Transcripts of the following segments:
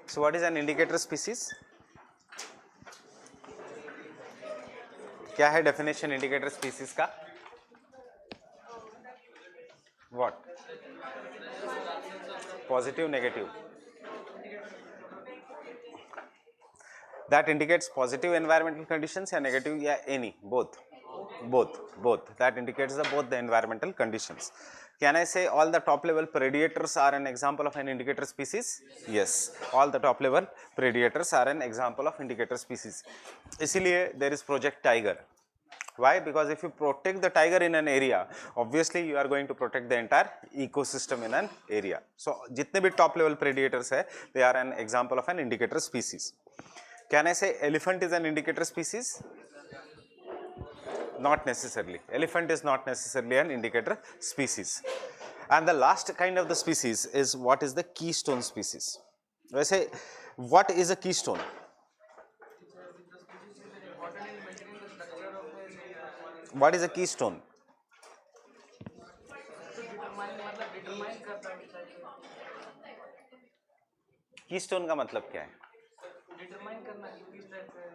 So what is an indicator species? क्या है definition indicator species का? What? Positive, negative. That indicates positive environmental conditions या negative या any, both. Both. That indicates both the environmental conditions. Can I say all the top level predators are an example of an indicator species? Yes, all the top level predators are an example of indicator species. इसीलिए there is Project Tiger. Why? Because if you protect the tiger in an area, obviously you are going to protect the entire ecosystem in an area. So जितने भी top level predators है, they are an example of an indicator species. Can I say elephant is an indicator species? Not necessarily. Elephant is not necessarily an indicator species. And the last kind of the species is what is the keystone species. वैसे what is a keystone? What is a keystone? Keystone का मतलब क्या है? Determine करना कि किस type का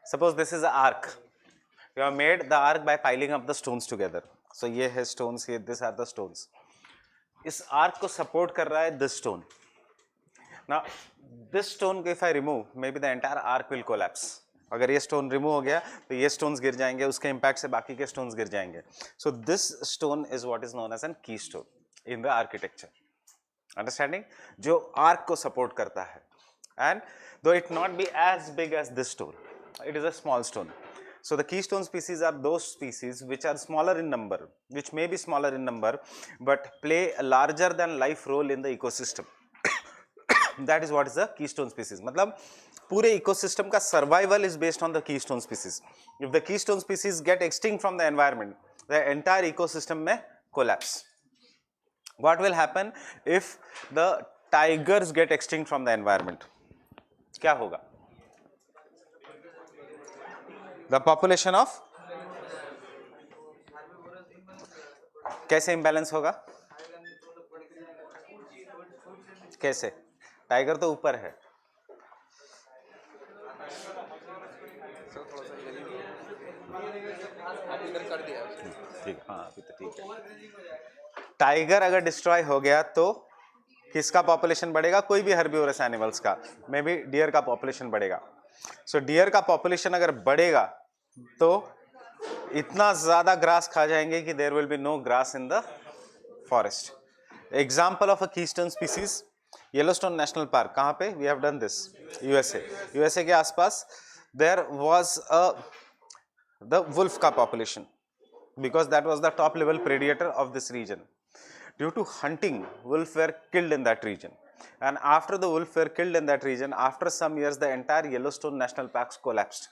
Suppose this is an arc. You have made the arc by piling up the stones together. So ये है stones, here these are the stones. इस arc को support कर रहा है this stone. Now this stone if I remove, maybe the entire arc will collapse. अगर ये stone remove हो गया तो ये stones गिर जाएंगे, उसके impact से बाकी के stones गिर जाएंगे. So this stone is what is known as an keystone in the architecture. Understanding? जो arc को support करता है. And though it not be as big as this stone, it is a small stone. So the keystone species are those species which are smaller in number, which may be smaller in number, but play a larger than life role in the ecosystem. That is what is the keystone species. मतलब पूरे ecosystem का survival is based on the keystone species. If the keystone species get extinct from the environment, the entire ecosystem may collapse. What will happen if the tigers get extinct from the environment? क्या होगा? The population of कैसे imbalance होगा? कैसे? Tiger तो ऊपर है. ठीक, हाँ अभी तो ठीक है. टाइगर अगर डिस्ट्रॉय हो गया तो किसका पॉपुलेशन बढ़ेगा? कोई भी हर्बिवोरस एनिमल्स का, मे बी डियर का पॉपुलेशन बढ़ेगा. सो डियर का पॉपुलेशन अगर बढ़ेगा तो इतना ज्यादा ग्रास खा जाएंगे कि there will be no grass in the forest. Example of a keystone species Yellowstone National Park. कहाँ पे? We have done this. USA के आसपास देयर वाज द वुल्फ का population, because that was the top level predator of this region. Due to hunting, wolf were killed in that region, and after the wolf were killed in that region, after some years the entire Yellowstone National Parks collapsed.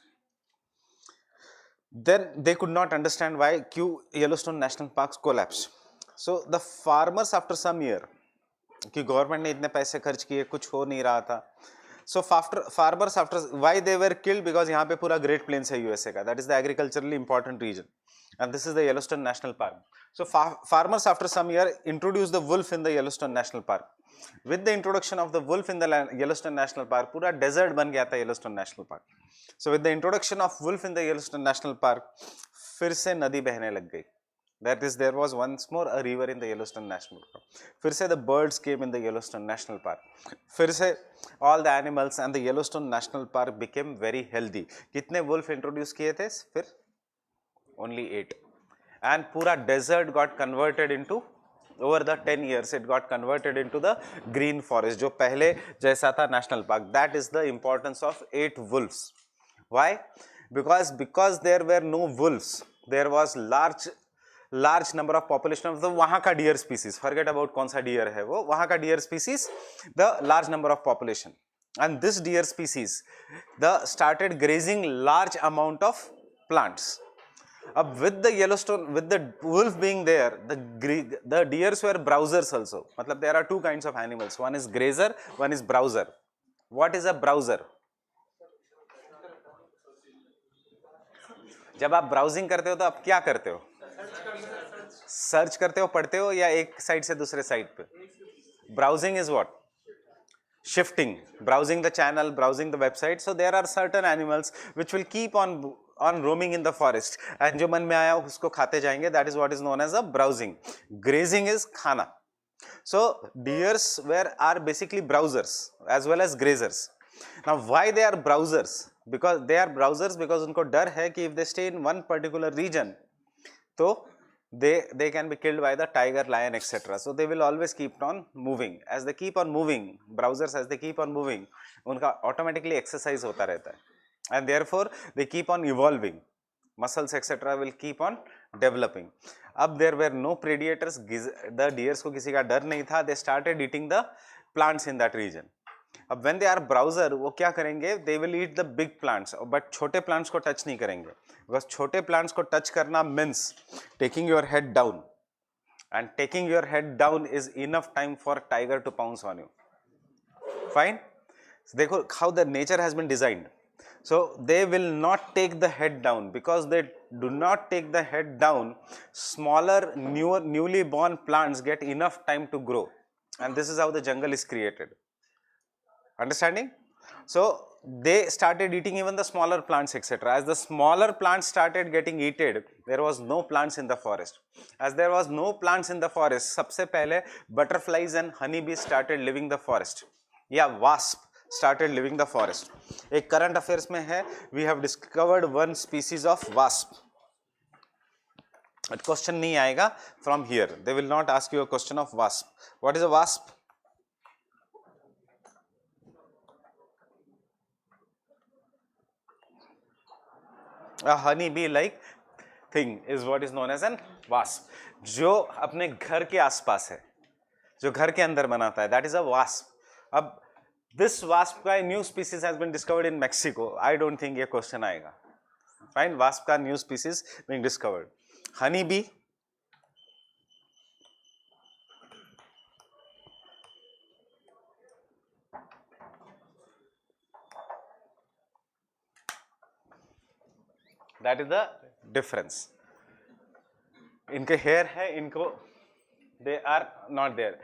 Then they could not understand why Yellowstone National Parks collapsed. So the farmers after some year, कि government ने इतने पैसे खर्च किए, कुछ हो नहीं रहा था. So farmers after why they were killed? Because यहाँ पे पूरा Great Plains है USA का. That is the agriculturally important region, and this is the Yellowstone National Park. So farmers after some year introduced the wolf in the Yellowstone National Park. With the introduction of the wolf in the Yellowstone National Park, पूरा desert बन गया था Yellowstone National Park. So with the introduction of wolf in the Yellowstone National Park, फिर से नदी बहने लग गई. That is, there was once more a river in the Yellowstone National Park. फिर से the birds came in the Yellowstone National Park. फिर से all the animals and the Yellowstone National Park became very healthy. कितने wolf introduce किए थे? फिर only 8. And पूरा desert got converted into, over the 10 years it got converted into the green forest जो पहले जैसा था national park. That is the importance of 8 wolves. Why? Because there were no wolves, there was large number of population of the वहाँ का deer species. Forget about कौन सा deer है वो, वहाँ का deer species, the large number of population, and this deer species started grazing large amount of plants. With the Yellowstone, with the wolf being there, the deers were browsers also. मतलब there are two kinds of animals. One is grazer, one is browser. What is a browser? जब आप browsing करते हो तो आप क्या करते हो? सर्च करते हो, पढ़ते हो, या एक साइड से दूसरे साइड पे? Browsing is what? Shifting, browsing the channel, browsing the website. So there are certain animals which will keep on roaming in the forest, and जो मन में आया उसको खाते जाएंगे. That is what is known as a browsing. Grazing is खाना. So deers are basically browsers as well as grazers. Now why they are browsers? Because they are browsers because उनको डर है कि if they stay in one particular region, तो they can be killed by the tiger, lion, etc. So they will always keep on moving. As they keep on moving, browsers, as they keep on moving, उनका automatically exercise होता रहता है, and therefore they keep on evolving. Muscles etc. will keep on developing. अब there were no predators. The deers को किसी का डर नहीं था. They started eating the plants in that region. अब when they are browser, वो क्या करेंगे? They will eat the big plants, but छोटे plants को touch नहीं करेंगे, because छोटे plants को touch करना means taking your head down, and taking your head down is enough time for tiger to pounce on you. Fine? So, देखो how the nature has been designed. So they will not take the head down, because they do not take the head down. Smaller, newly born plants get enough time to grow, and this is how the jungle is created. Understanding? So they started eating even the smaller plants etc. As the smaller plants started getting eaten, there was no plants in the forest. As there was no plants in the forest, सबसे पहले butterflies and honeybees started living the forest. Yeah, wasp started living the forest. एक current affairs में है, we have discovered one species of wasp. But question नहीं आएगा from here. They will not ask you a question of wasp. What is a wasp? A honeybee like thing is what is known as an wasp. जो अपने घर के आसपास है, जो घर के अंदर बनाता है, that is a wasp. अब this wasp का new species has been discovered in Mexico. I don't think ये question आएगा. Fine, wasp का new species being discovered. Honeybee, that is the difference. इनके hair है, इनको they are not there.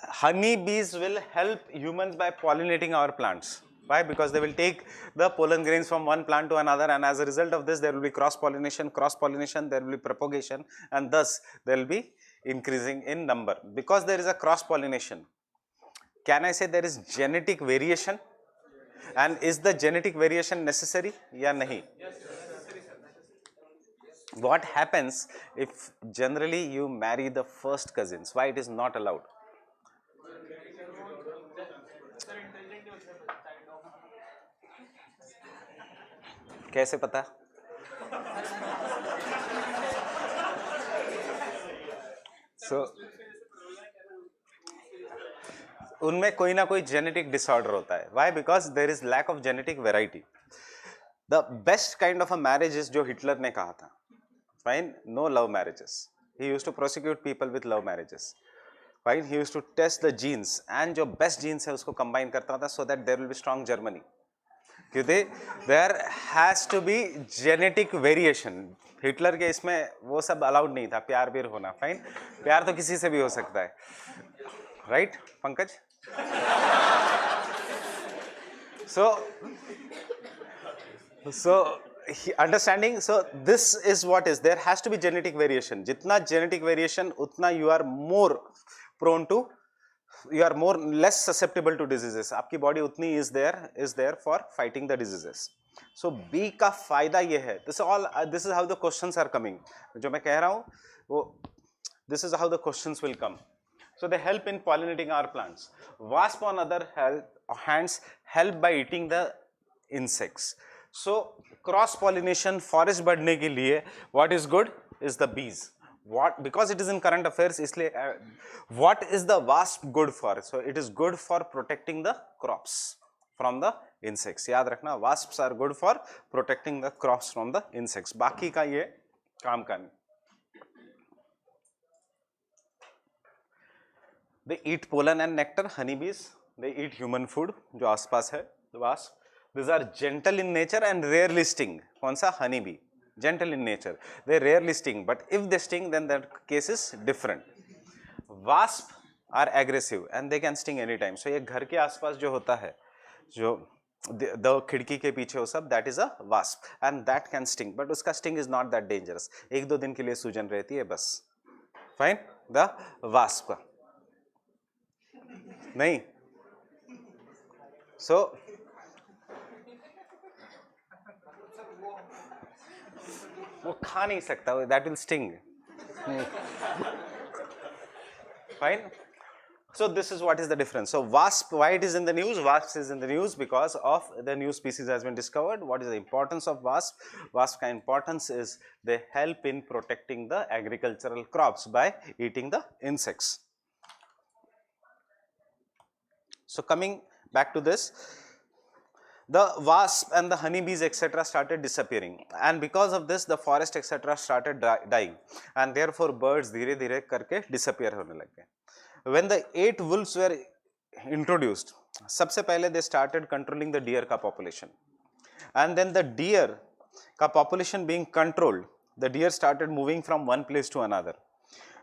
Honeybees will help humans by pollinating our plants. Why? Because they will take the pollen grains from one plant to another, and as a result of this there will be cross pollination, there will be propagation, and thus there will be increasing in number. Because there is a cross pollination, can I say there is genetic variation? And is the genetic variation necessary? या नहीं? What happens if generally you marry the first cousins? Why it is not allowed? कैसे पता? So उनमें कोई ना कोई genetic disorder होता है. Why? Because there is lack of genetic variety. The best kind of a marriage is जो Hitler ने कहा था. Fine, no love marriages. He used to prosecute people with love marriages. Fine, he used to test the genes, and जो best genes है उसको combine करता था, so that there will be strong Germany. क्योंकि there has to be genetic variation. Hitler के इसमें वो सब अलाउड नहीं था, प्यार भी होना. फाइन, प्यार तो किसी से भी हो सकता है, right Pankaj? So understanding, so this is what is, there has to be genetic variation. जितना genetic variation उतना you are more prone to, you are more less susceptible to diseases. आपकी body उतनी is there for fighting the diseases. So B का फायदा ये है. This is how the questions are coming. जो मैं कह रहा हूँ वो, this is how the questions will come. So they help in pollinating our plants. Wasp on other hands help by eating the insects. So cross pollination, forest बढ़ने के लिए what is good is the bees. What? Because it is in current affairs, इसलिए what is the wasp good for? So it is good for protecting the crops from the insects. याद रखना, wasps are good for protecting the crops from the insects. बाकी का ये काम का नहीं. They eat pollen and nectar, honeybees. They eat human food जो आसपास है, the wasp. These are gentle in nature and rarely sting. कौन सा? Honeybee. gentle in nature. They rarely sting, but if they sting, then that case is different. Wasp are aggressive and they can sting anytime. So ये घर के आसपास जो होता है, जो the खिड़की के पीछे वो सब, that is a wasp and that can sting, but उसका sting is not that dangerous. एक दो दिन के लिए सूजन रहती है बस. Fine? The wasp का नहीं. So वो खा नहीं सकता, that will sting. Fine. So this is what is the difference. So wasp, why it is in the news? Wasp is in the news because of the new species has been discovered. What is the importance of wasp? Wasp ka importance is they help in protecting the agricultural crops by eating the insects. So coming back to this, the wasp and the honeybees etc. started disappearing, and because of this the forest etc. started dying, and therefore birds धीरे धीरे करके disappear होने लग गए. When the 8 wolves were introduced, सबसे पहले they started controlling the deer का population, and then the deer का population being controlled, the deer started moving from one place to another.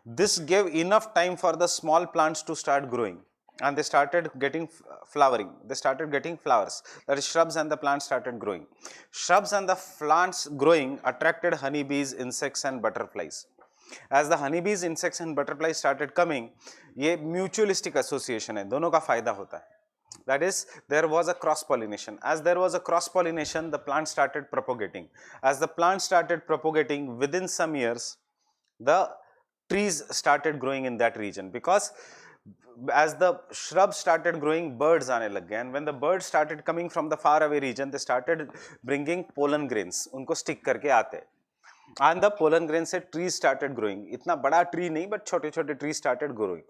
This gave enough time for the small plants to start growing, and they started getting flowering. They started getting flowers. That is, shrubs and the plants started growing. Shrubs and the plants growing attracted honeybees, insects and butterflies. As the honeybees, insects and butterflies started coming, ये mutualistic association है, दोनों का फायदा होता है. That is, there was a cross pollination. As there was a cross pollination, the plant started propagating. As the plant started propagating, within some years, the trees started growing in that region, because as the shrubs started growing, birds आने लग गए, and when the birds started coming from the far away region, they started bringing pollen grains, उनको stick करके आते, and the pollen grains से trees started growing. इतना बड़ा tree नहीं, but छोटे छोटे trees started growing.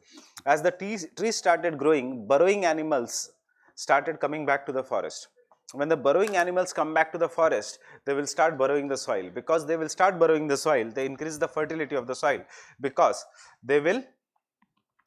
As the trees started growing, burrowing animals started coming back to the forest. When the burrowing animals come back to the forest, they will start burrowing the soil. Because they will start burrowing the soil, they increase the fertility of the soil, because they will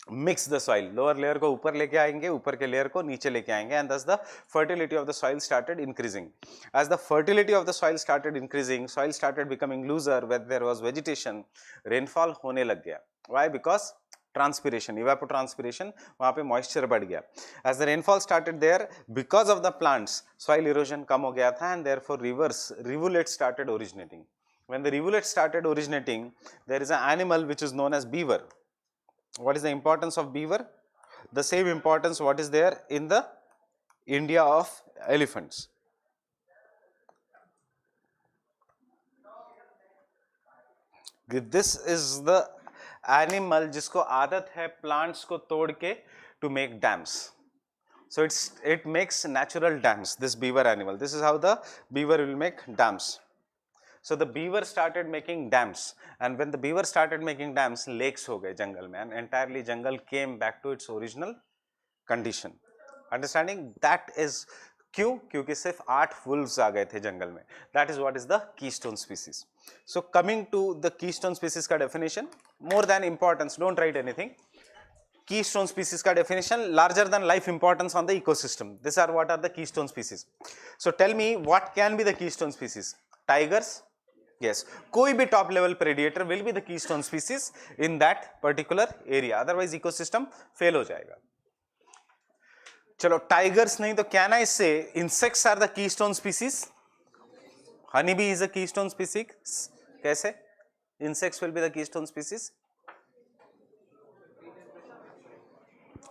mix the soil. Lower layer को ऊपर लेके आएंगे, ऊपर के layer को नीचे लेके आएंगे, and thus the fertility of the soil started increasing. As the fertility of the soil started increasing, soil started becoming looser where there was vegetation, rainfall होने लग गया. Why? Because transpiration, evapotranspiration, वहाँ पे moisture बढ़ गया. As the rainfall started there, because of the plants, soil erosion कम हो गया था, and therefore rivulets started originating. When the rivulets started originating, there is an animal which is known as beaver. What is the importance of beaver? The same importance what is there in the India of elephants. This is the animal जिसको आदत है plants को तोड़ के to make dams. So it makes natural dams, this beaver animal. This is how the beaver will make dams. So the beaver started making dams, and when the beaver started making dams, lakes हो गए जंगल में, and entirely jungle came back to its original condition. Understanding? That is क्यों? क्योंकि सिर्फ 8 wolves आ गए थे जंगल में. That is what is the keystone species. So coming to the keystone species का definition, more than importance, don't write anything. Keystone species का definition, larger than life importance on the ecosystem. These are what are the keystone species. So tell me what can be the keystone species? Tigers? Yes, कोई भी top level predator will be the keystone species in that particular area. Otherwise ecosystem fail हो जाएगा. चलो tigers नहीं तो can I say insects are the keystone species? Honeybee is a keystone species. कैसे? Insects will be the keystone species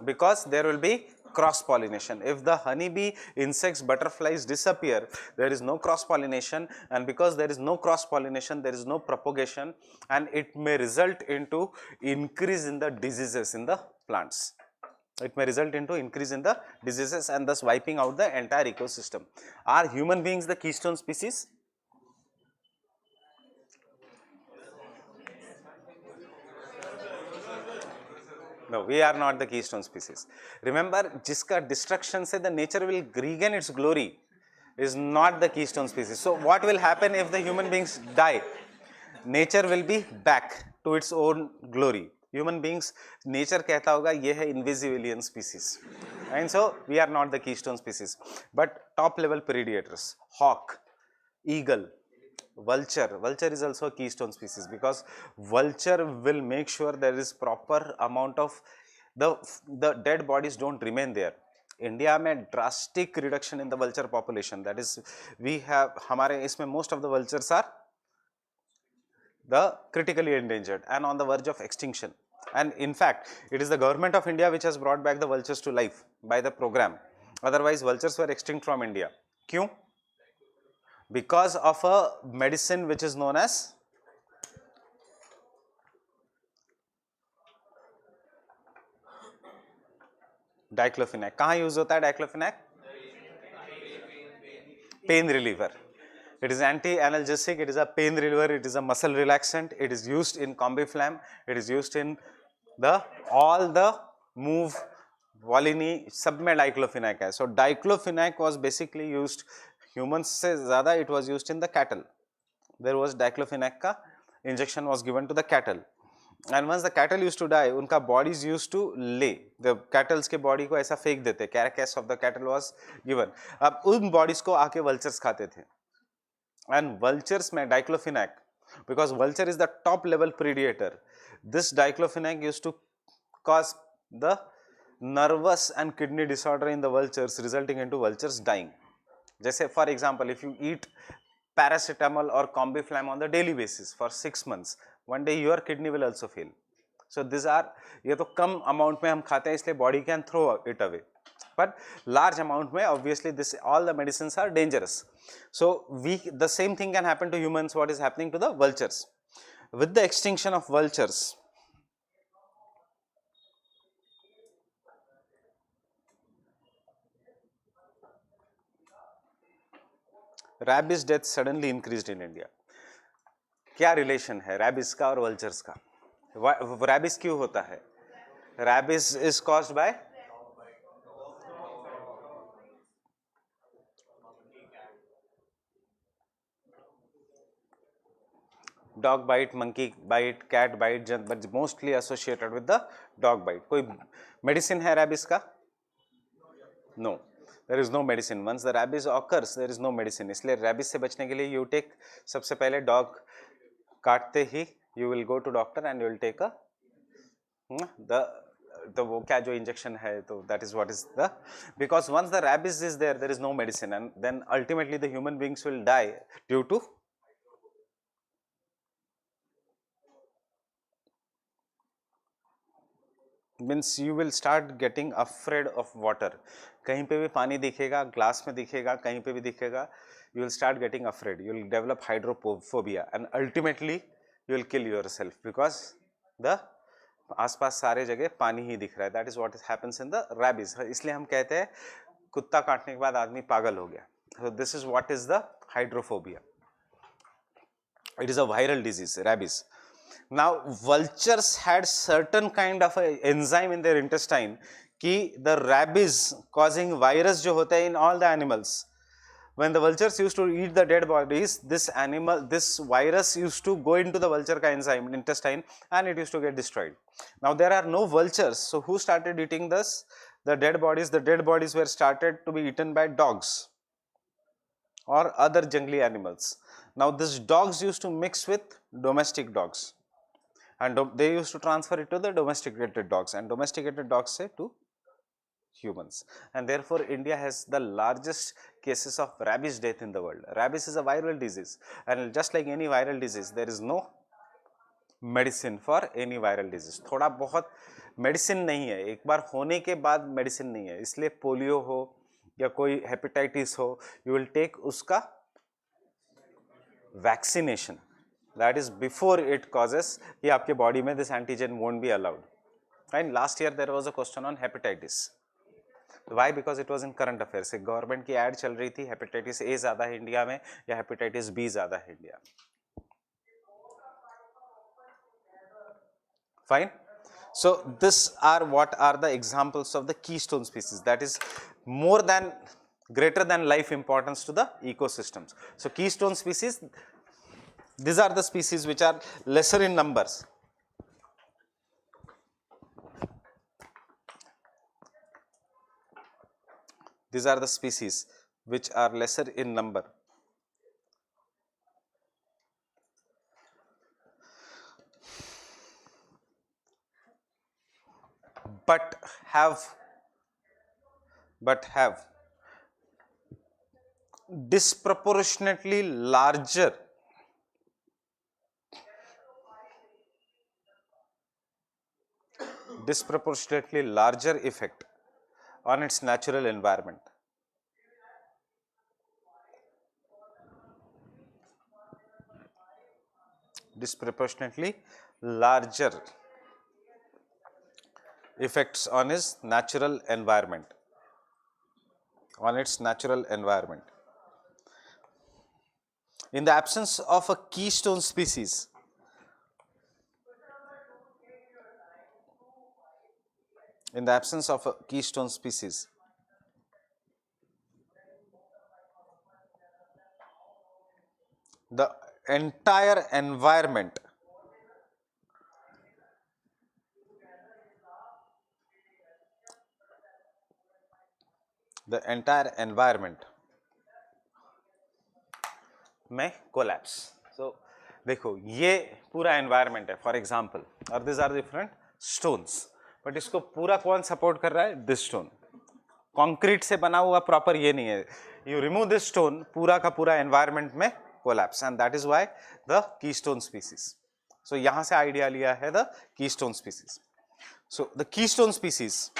because there will be cross pollination. If the honeybee, insects, butterflies disappear, there is no cross pollination, and because there is no cross pollination, there is no propagation, and it may result into increase in the diseases in the plants. It may result into increase in the diseases and thus wiping out the entire ecosystem. Are human beings the keystone species? No, we are not the keystone species. Remember, जिसका destruction से the nature will regain its glory is not the keystone species. So what will happen if the human beings die? Nature will be back to its own glory. Human beings, nature कहता होगा ये है invisible species. And so we are not the keystone species. But top level predators, hawk, eagle, Vulture is also a keystone species because vulture will make sure there is proper amount of the dead bodies don't remain there. India में drastic reduction in the vulture population. That is, we have हमारे इसमें most of the vultures are the critically endangered and on the verge of extinction. And in fact, it is the government of India which has brought back the vultures to life by the program. Otherwise, vultures were extinct from India. क्यों? Because of a medicine which is known as diclofenac. कहाँ use होता है diclofenac? Pain reliever. It is anti-analgesic, it is a pain reliever, it is a muscle relaxant, it is used in combiflam, it is used in the all the move Volini सब में diclofenac है. So diclofenac was basically used humans से ज़्यादा, it was used in the cattle. There was diclofenac का injection was given to the cattle. And once the cattle used to die, उनका bodies used to lay, the cattles के body को ऐसा फेंक देते, carcass of the cattle was given. अब उन bodies को आके वल्चर्स खाते थे. एंड वल्चर्स में diclofenac, because vulture is the top level predator, this diclofenac used to cause the nervous and kidney disorder in the vultures, resulting into vultures dying. जैसे for example, if you eat paracetamol or combiflam on the daily basis for 6 months, one day your kidney will also fail. So these are, ये तो कम amount में हम खाते हैं इसलिए body can throw it away, but large amount में obviously this all the medicines are dangerous. So the same thing can happen to humans, what is happening to the vultures. With the extinction of vultures, rabies death suddenly increased in India. क्या relation है rabies का और vultures का? rabies क्यों होता है? rabies is caused by dog bite, monkey bite, cat bite, but mostly associated with the dog bite. कोई medicine है rabies का? No, there is no medicine. Once the rabies occurs, there is no medicine. इसलिए rabies से बचने के लिए you take, सबसे पहले dog काटते ही you will go to doctor and you will take a the वो क्या जो injection है, तो that is what is the, because once the rabies is there, there is no medicine, and then ultimately the human beings will die due to means you will start getting afraid of water. कहीं पे भी पानी दिखेगा, glass में दिखेगा, कहीं पे भी दिखेगा, you will start getting afraid. You will develop hydrophobia and ultimately you will kill yourself because the आसपास सारे जगह पानी ही दिख रहा है. That is what happens in the rabies. इसलिए हम कहते हैं कुत्ता काटने के बाद आदमी पागल हो गया. So this is what is the hydrophobia. It is a viral disease, rabies. Now vultures had certain kind of a enzyme in their intestine कि the rabies causing virus जो होता है in all the animals, when the vultures used to eat the dead bodies, this virus used to go into the vulture का enzyme intestine and it used to get destroyed. Now there are no vultures, so who started eating this? The dead bodies. The dead bodies were started to be eaten by dogs or other jungly animals. Now these dogs used to mix with domestic dogs, and they used to transfer it to the domesticated dogs, and domesticated dogs say to humans, and therefore India has the largest cases of rabies death in the world. Rabies is a viral disease, and just like any viral disease, there is no medicine for any viral disease. थोड़ा बहुत medicine नहीं है, एक बार होने के बाद medicine नहीं है. इसलिए पोलियो हो या कोई हेपेटाइटिस हो, यू विल टेक उसका vaccination. That is before it causes कि आपके बॉडी में this antigen won't be allowed. And last year there was a question on hepatitis. Why? Because it was in current affairs. एक government की add चल रही थी, hepatitis A ज़्यादा है इंडिया में या हेपेटाइटिस बी ज़्यादा है इंडिया में. Fine. So this are what are the examples of the keystone species, that is more than, greater than life importance to the ecosystems. So keystone species, these are the species which are lesser in numbers. These are the species which are lesser in number, but have but have disproportionately larger effect on its natural environment. Disproportionately larger effects on its natural environment. In the absence of a keystone species, the entire environment में collapse. So देखो ये पूरा environment है for example, और this are different stones, but इसको पूरा कौन support कर रहा है? This stone. कंक्रीट से बना हुआ प्रॉपर ये नहीं है. यू रिमूव दिस स्टोन, पूरा का पूरा एनवायरमेंट में collapse, and that is why the keystone species. So यहां से आइडिया लिया है the keystone species. So the keystone species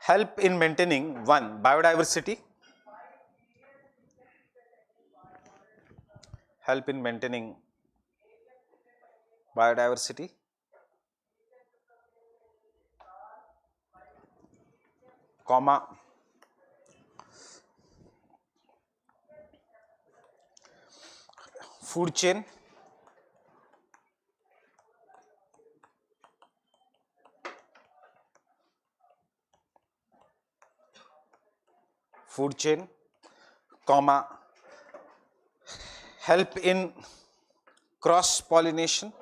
help in maintaining one biodiversity, comma food chain, comma help in cross pollination,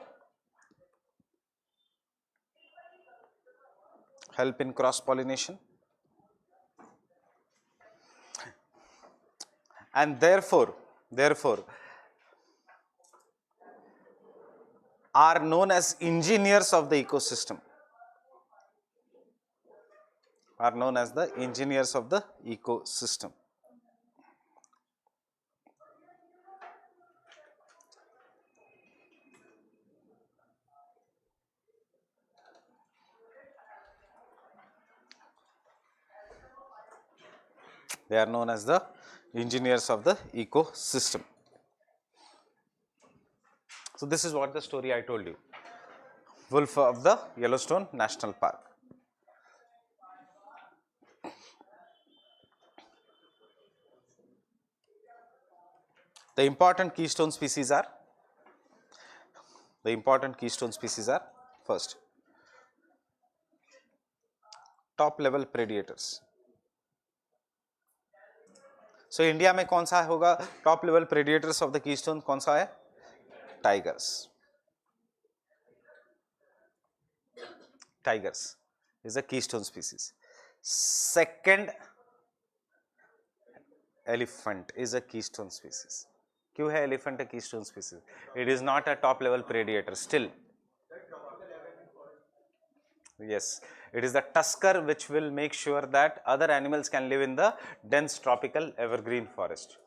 and therefore are known as engineers of the ecosystem. They are known as the engineers of the ecosystem. So this is what the story I told you. Wolf of the Yellowstone National Park. The important keystone species are first, top level predators. So India में कौन सा होगा top level predators of the keystone? कौन सा है? Tigers is a keystone species. Second, elephant is a keystone species. क्यों है elephant a keystone species? It is not a top level predator still. Yes, it is the tusker which will make sure that other animals can live in the dense tropical evergreen forest.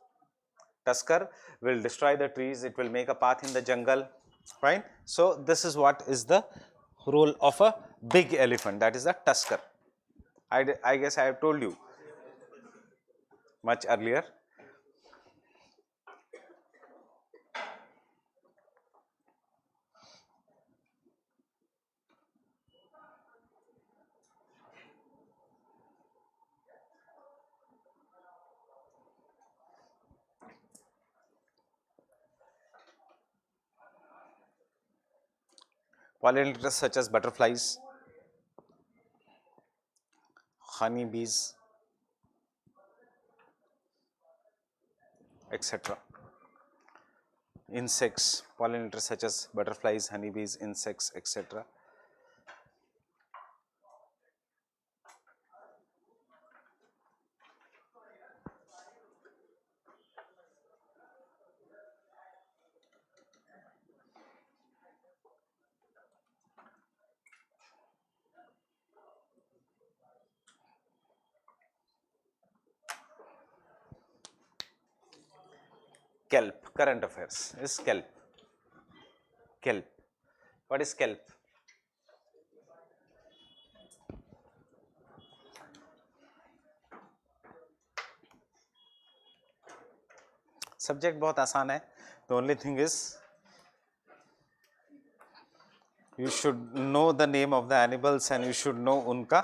Tusker will destroy the trees, it will make a path in the jungle, right? So this is what is the role of a big elephant, that is the tusker. I guess I have told you much earlier. Pollinators such as butterflies, honeybees, etc. Insects, pollinators such as butterflies, honeybees, insects, etc. kelp. Current affairs is kelp. Kelp. What is kelp? Subject बहुत आसान है. The only thing is you should know the name of the animals and you should know उनका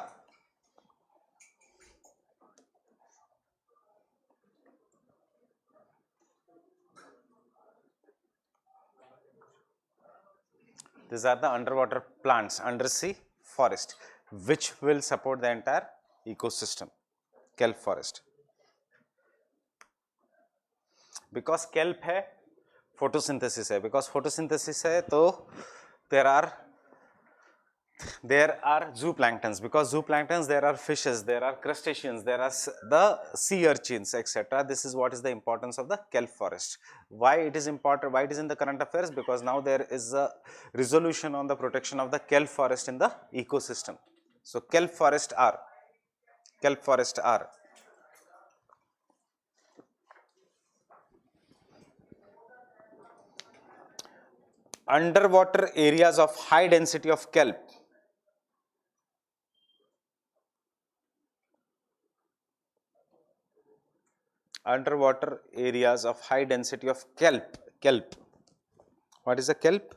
these are the underwater plants, undersea forest, which will support the entire ecosystem. Kelp forest. Because kelp है, photosynthesis है. Because photosynthesis है, तो there are zooplanktons. Because zooplanktons, there are fishes, there are crustaceans, there are the sea urchins, etc. This is what is the importance of the kelp forest. Why it is important? Why it is in the current affairs? Because now there is a resolution on the protection of the kelp forest in the ecosystem. So kelp forest are underwater areas of high density of kelp. Underwater areas of high density of kelp. Kelp. What is a kelp?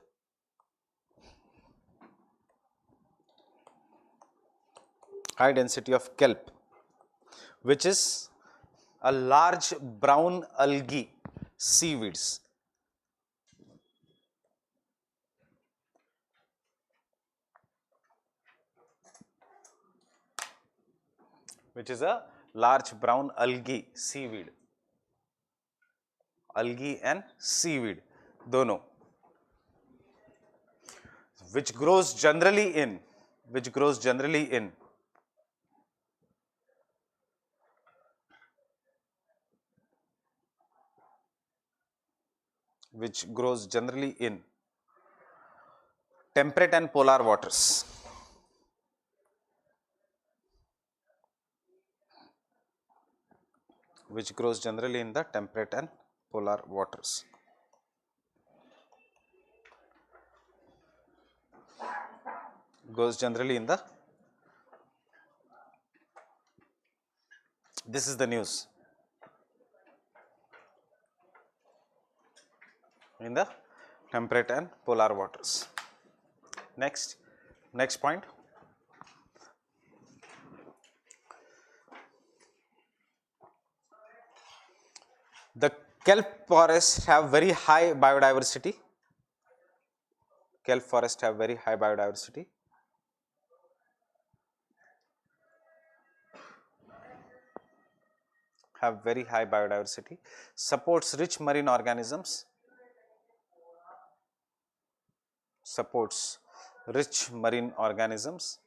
High density of kelp, which is a large brown algae, seaweeds. Which is a large brown algae, seaweed. Algae and seaweed, dono. Which grows generally in, which grows generally in temperate and polar waters. Which grows generally in the temperate and polar waters. Goes generally in the, this is the news, in the temperate and polar waters. Next point. The kelp forests have very high biodiversity. Kelp forests have very high biodiversity. Have very high biodiversity. Supports rich marine organisms. Supports rich marine organisms.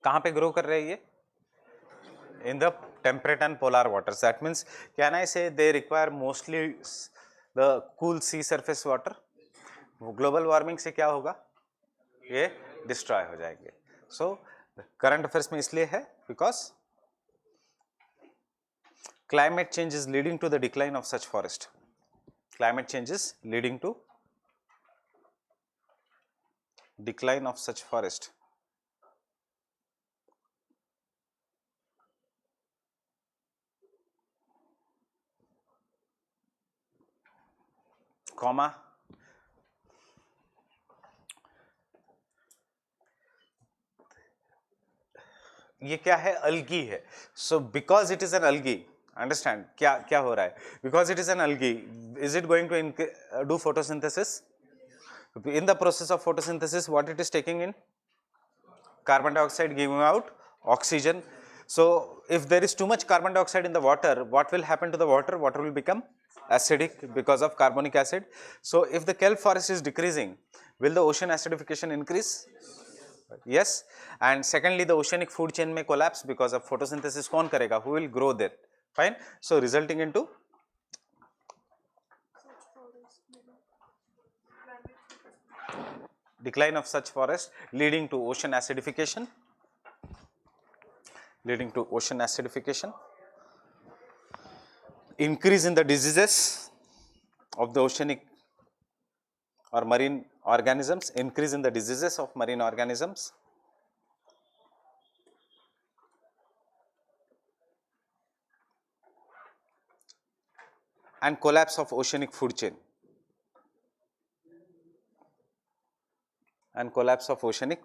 कहाँ पे grow कर रहे हैं ये? In the temperate and polar waters. That means, can I say they require mostly the cool sea surface water? Global warming से क्या होगा? ये destroy हो जाएंगे. So current affairs में इसलिए है because climate change is leading to the decline of such forest. Climate change is leading to decline of such forest. Comma, ये क्या है? algae है. So because it is an algae, understand क्या हो रहा है? Because it is an algae, is it going to do photosynthesis? In the process of photosynthesis, what it is taking in? Carbon dioxide, giving out oxygen. So if there is too much carbon dioxide in the water, what will happen to the water? Water will become acidic because of carbonic acid. So if the kelp forest is decreasing, will the ocean acidification increase? Yes. And secondly, the oceanic food chain may collapse because of photosynthesis. कौन करेगा? Who will grow there? Fine. So resulting into decline of such forest leading to ocean acidification, increase in the diseases of the oceanic or marine organisms, increase in the diseases of marine organisms, and collapse of oceanic food chain, collapse of oceanic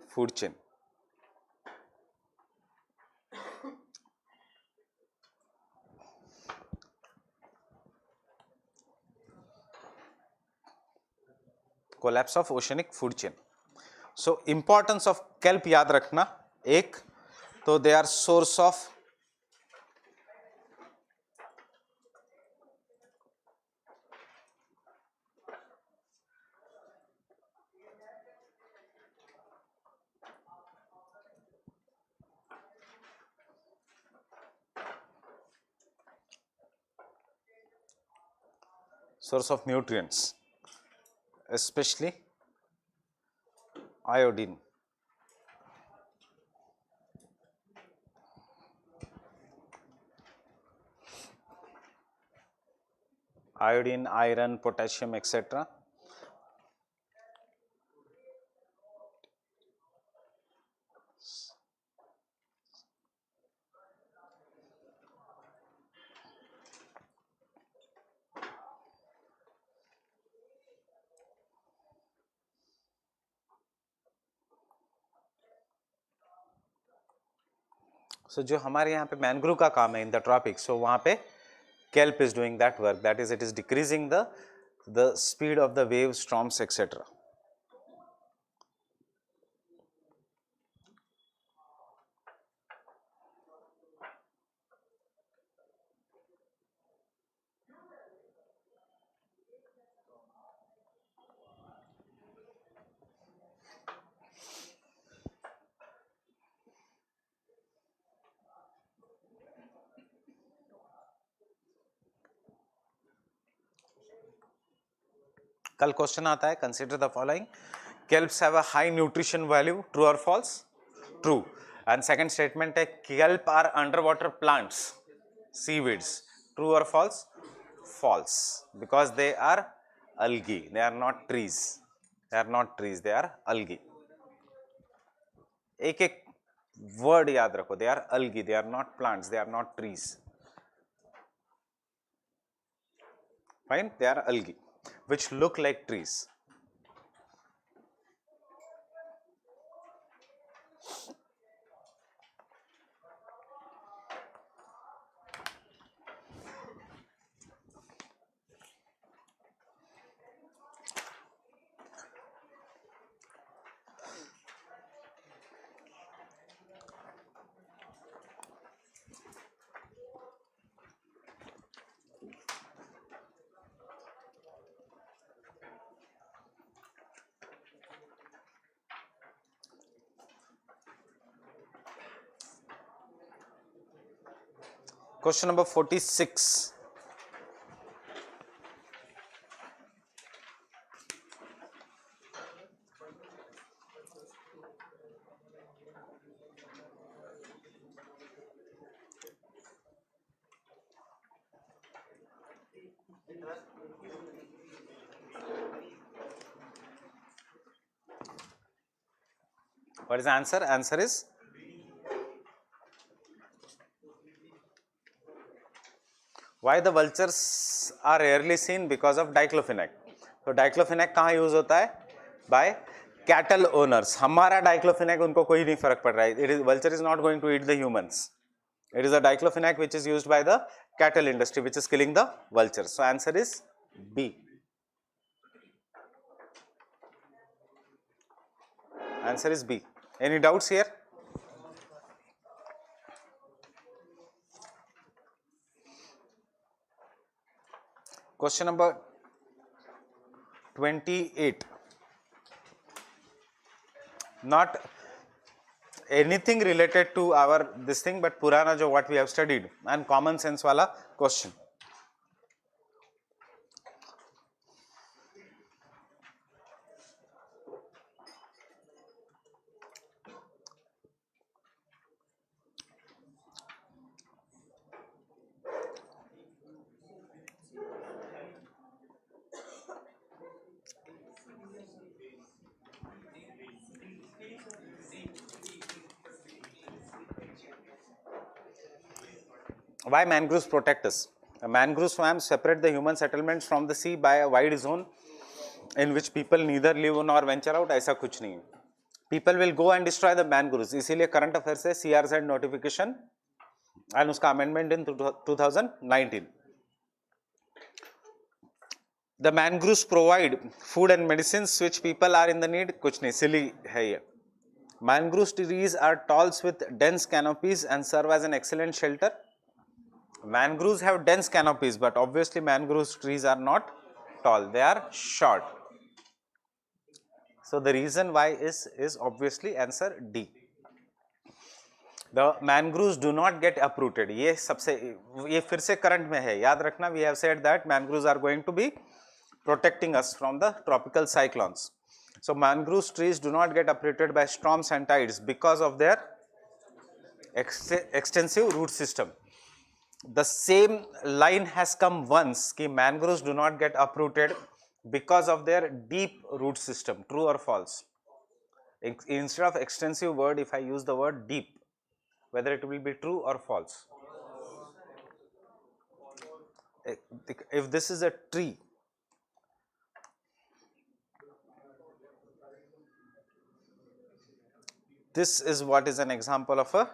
food chain. So importance of kelp याद रखना, एक तो they are source of nutrients, especially iodine. Iodine, iron, potassium, etc. So जो हमारे यहाँ पे mangrove का काम है इन द ट्रॉपिक्स, सो वहाँ पे kelp is doing that work, that is it is decreasing the speed of the waves, storms, etc. कल क्वेश्चन आता है, consider the following, kelps have a high nutrition value, true or false? True. And second statement है, kelp are underwater plants, seaweeds, true or false? False, because they are algae, they are not trees, they are algae. एक एक word याद रखो, they are algae, they are not plants, they are not trees. Fine, they are algae which look like trees. Question number 46. What is the answer? Answer is why the vultures are rarely seen? Because of diclofenac. तो diclofenac कहाँ use होता है? By cattle owners. हमारा diclofenac उनको कोई नहीं फर्क पड़ रहा है. Vulture is not going to eat the humans. It is a diclofenac which is used by the cattle industry, which is killing the vultures. So answer is B. Answer is B. Any doubts here? Question number 28. Not anything related to our this thing, but Purana jo what we have studied and common sense wala question. Why mangroves protect us? Mangrove swamps separate the human settlements from the sea by a wide zone in which people neither live nor venture out. ऐसा कुछ नहीं है. People will go and destroy the mangroves. इसीलिए current affair से CRZ notification and उसका amendment in 2019. The mangroves provide food and medicines which people are in the need. कुछ नहीं, silly है ये. Mangrove trees are tall with dense canopies and serve as an excellent shelter. Mangroves have dense canopies, but obviously mangrove trees are not tall, they are short. So the reason why is obviously answer D. The mangroves do not get uprooted. ये सबसे, ये फिर से current में है, याद रखना. We have said that mangroves are going to be protecting us from the tropical cyclones. So mangrove trees do not get uprooted by storms and tides because of their extensive root system. The same line has come once कि mangroves do not get uprooted because of their deep root system. True or false? Instead of extensive word, if I use the word deep, whether it will be true or false? If this is a tree, this is what is an example of a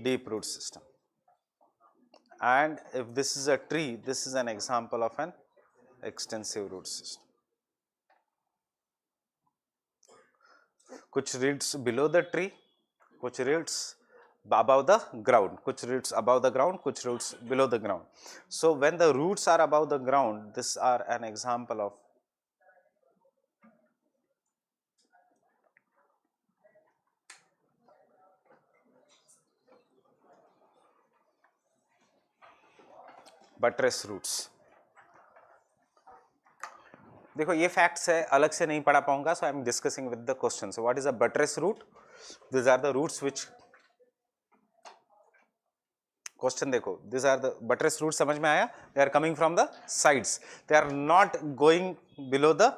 deep root system. And if this is a tree, this is an example of an extensive root system. कुछ roots below the tree, कुछ roots above the ground, कुछ roots above the ground, कुछ roots below the ground. So when the roots are above the ground, these are an example of buttress roots. देखो ये facts है, अलग से नहीं पढ़ा पाऊंगा, so I am discussing with the question. So what is a buttress root? These are the roots which question देखो, these are the buttress roots, समझ में आया? They are coming from the sides, they are not going below the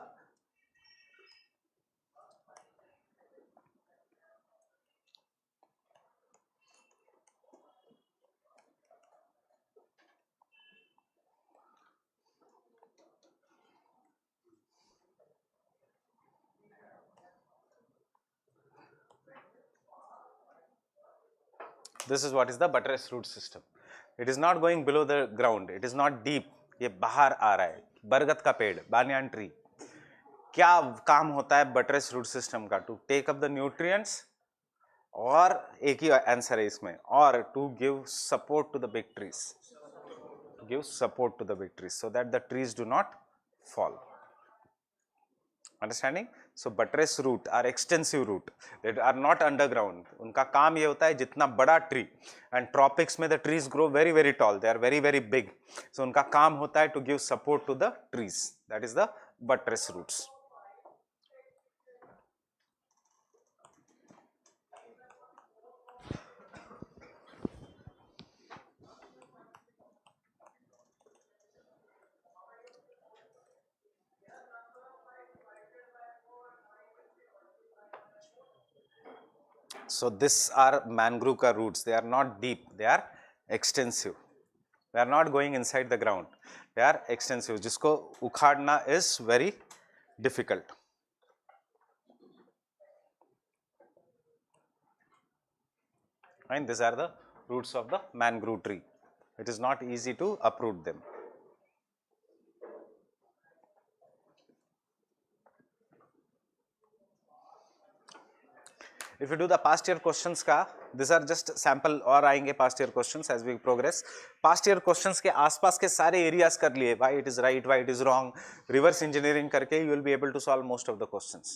this is what is the buttress root system. It is not going below the ground, it is not deep. ये बाहर आ रहा है. बरगद का पेड़, banyan tree, क्या काम होता है बटरेस रूट सिस्टम का? To take up the nutrients, और एक ही आंसर है इसमें, और to give support to the big trees, to give support to the big trees so that the trees do not fall. Understanding? So buttress root are extensive root, they are not underground. उनका काम ये होता है जितना बड़ा tree, and tropics में the trees grow very very tall, they are very very big. So उनका काम होता है to give support to the trees, that is the buttress roots. So this are mangrove ka roots, they are not deep, they are extensive, they are not going inside the ground, they are extensive, jisko ukhadna is very difficult. And these are the roots of the mangrove tree, it is not easy to uproot them. If you do the past year questions का, these are just sample, और आएंगे past year questions as we progress. Past year questions के आसपास के सारे areas कर लिए, why it is right, why it is wrong, reverse engineering करके you will be able to solve most of the questions.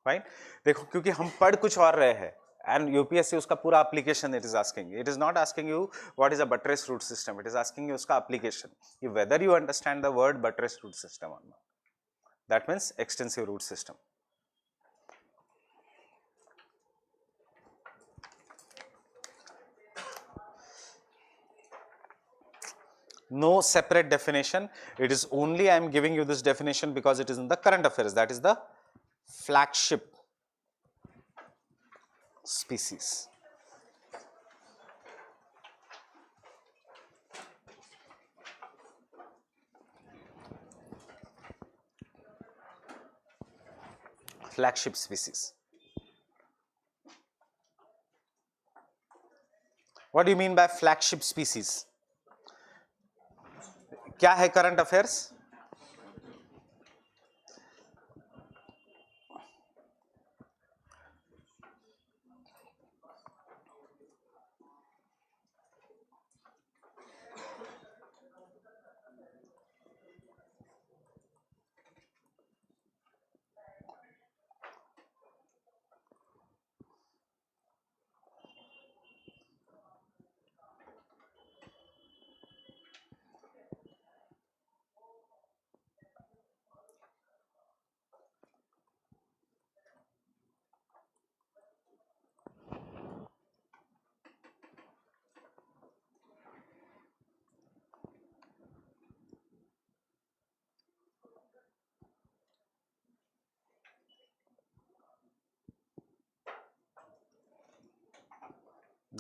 Fine? देखो, क्योंकि हम पढ़ कुछ और रहे हैं, and UPSC उसका पूरा application it is asking. It is not asking you what is a buttress root system, it is asking you उसका application, whether you understand the word buttress root system or not. That means extensive root system. No separate definition, it is only I am giving you this definition because it is in the current affairs, that is the flagship species. flagship species. What do you mean by flagship species? क्या है current affairs?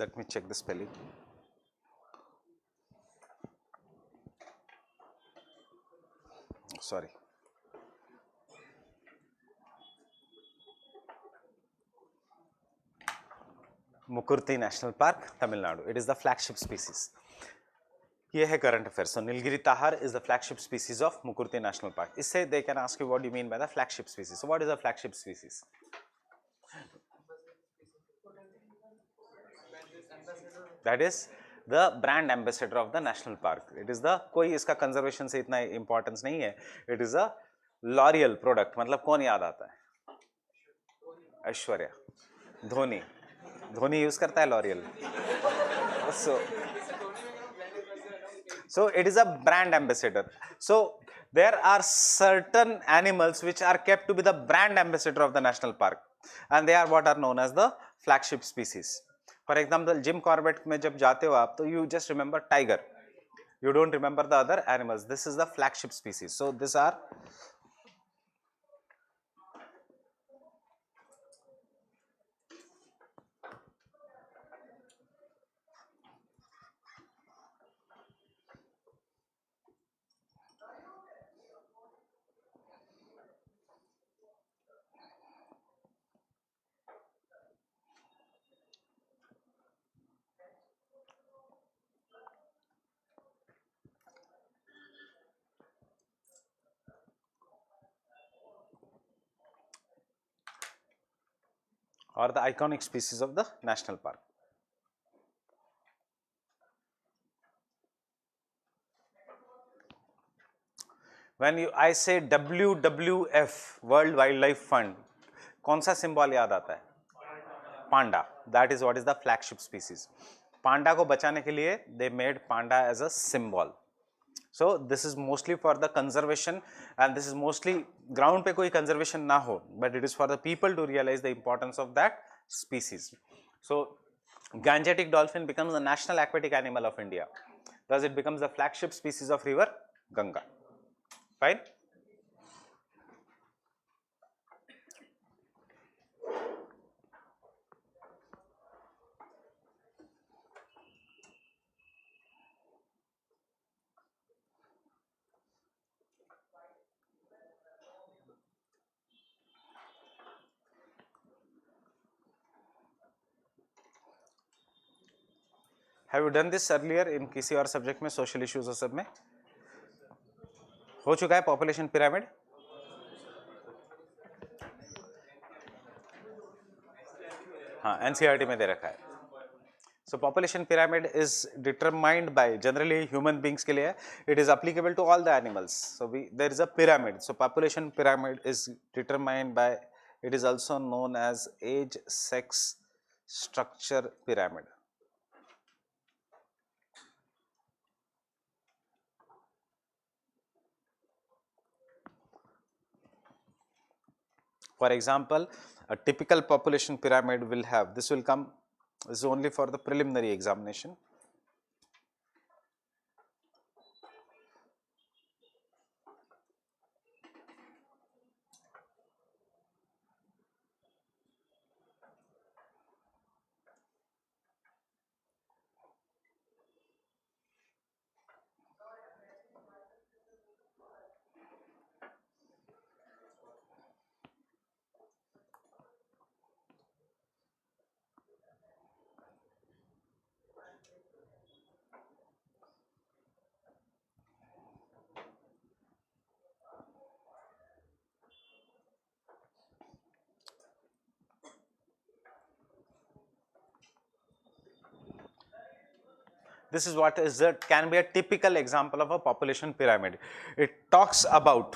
Let me check the spelling. Sorry. Mukurthi national park, Tamil Nadu. It is the flagship species. ये है current affair. So Nilgiri tahar is the flagship species of Mukurti National Park. इससे they can ask you what do you mean by the flagship species. So what is a flagship species? That is the brand ambassador of the national park. It is the, कोई इसका conservation से इतना importance नहीं है. It is a L'Oreal product. मतलब कौन याद आता है? ऐश्वर्या, धोनी. धोनी यूज करता है L'Oreal. So it is a brand ambassador. So there are certain animals which are kept to be the brand ambassador of the national park, and they are what are known as the flagship species. For example, Jim Corbett में जब जाते हो आप, तो you just remember tiger. You don't remember the other animals. This is the flagship species. So these are or the iconic species of the national park. When I say WWF, World Wildlife Fund, कौन सा symbol याद आता है? Panda. That is what is the flagship species. Panda को बचाने के लिए they made panda as a symbol. So this is mostly for the conservation, and this is mostly ground पे कोई conservation ना हो, but it is for the people to realize the importance of that species. So Gangetic dolphin becomes the national aquatic animal of India. Thus it becomes the flagship species of river Ganga. Fine. Have you done this earlier in किसी और subject में, social issues और सब में हो चुका है? Population pyramid हाँ एनसीईआरटी में दे रखा है. So population pyramid is determined by generally human beings के लिए, it is applicable to all the animals. So there is a pyramid. So population pyramid is determined by, it is also known as age sex structure pyramid. For example, a typical population pyramid will have, this will come, this is only for the preliminary examination. This is what is that can be a typical example of a population pyramid. It talks about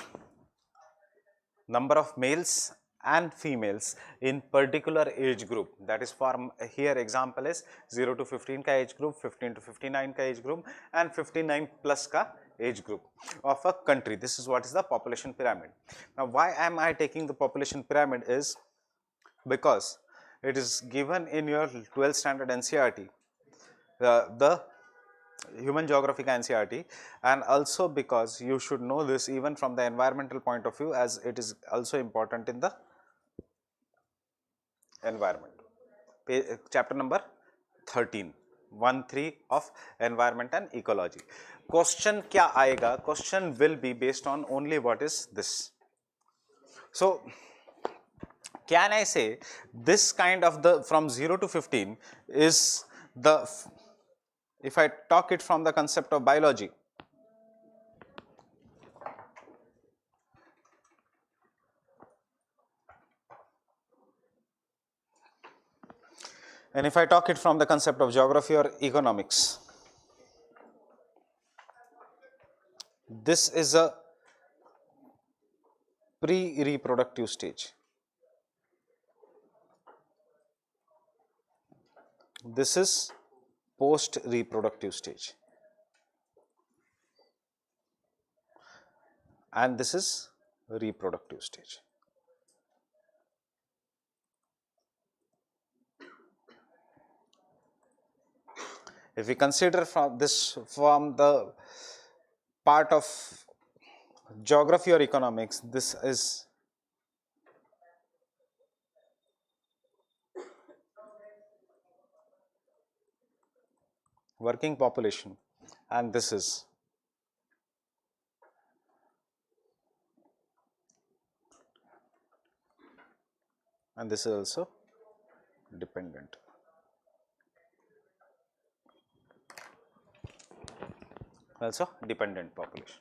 number of males and females in particular age group. That is for here example is 0 to 15 ka age group, 15 to 59 ka age group, and 59 plus ka age group of a country. This is what is the population pyramid. Now why am I taking the population pyramid is because it is given in your 12th standard NCERT, the human geographic NCERT, and also because you should know this even from the environmental point of view, as it is also important in the environment. Chapter number 13, 1-3 of environment and ecology. Question kya aayega? Question will be based on only what is this. So can I say this kind of the from 0 to 15 is the, if I talk it from the concept of biology, and if I talk it from the concept of geography or economics, this is a pre-reproductive stage. This is post-reproductive stage, and this is reproductive stage. If we consider from the part of geography or economics, this is working population, and this is also dependent. Also dependent population.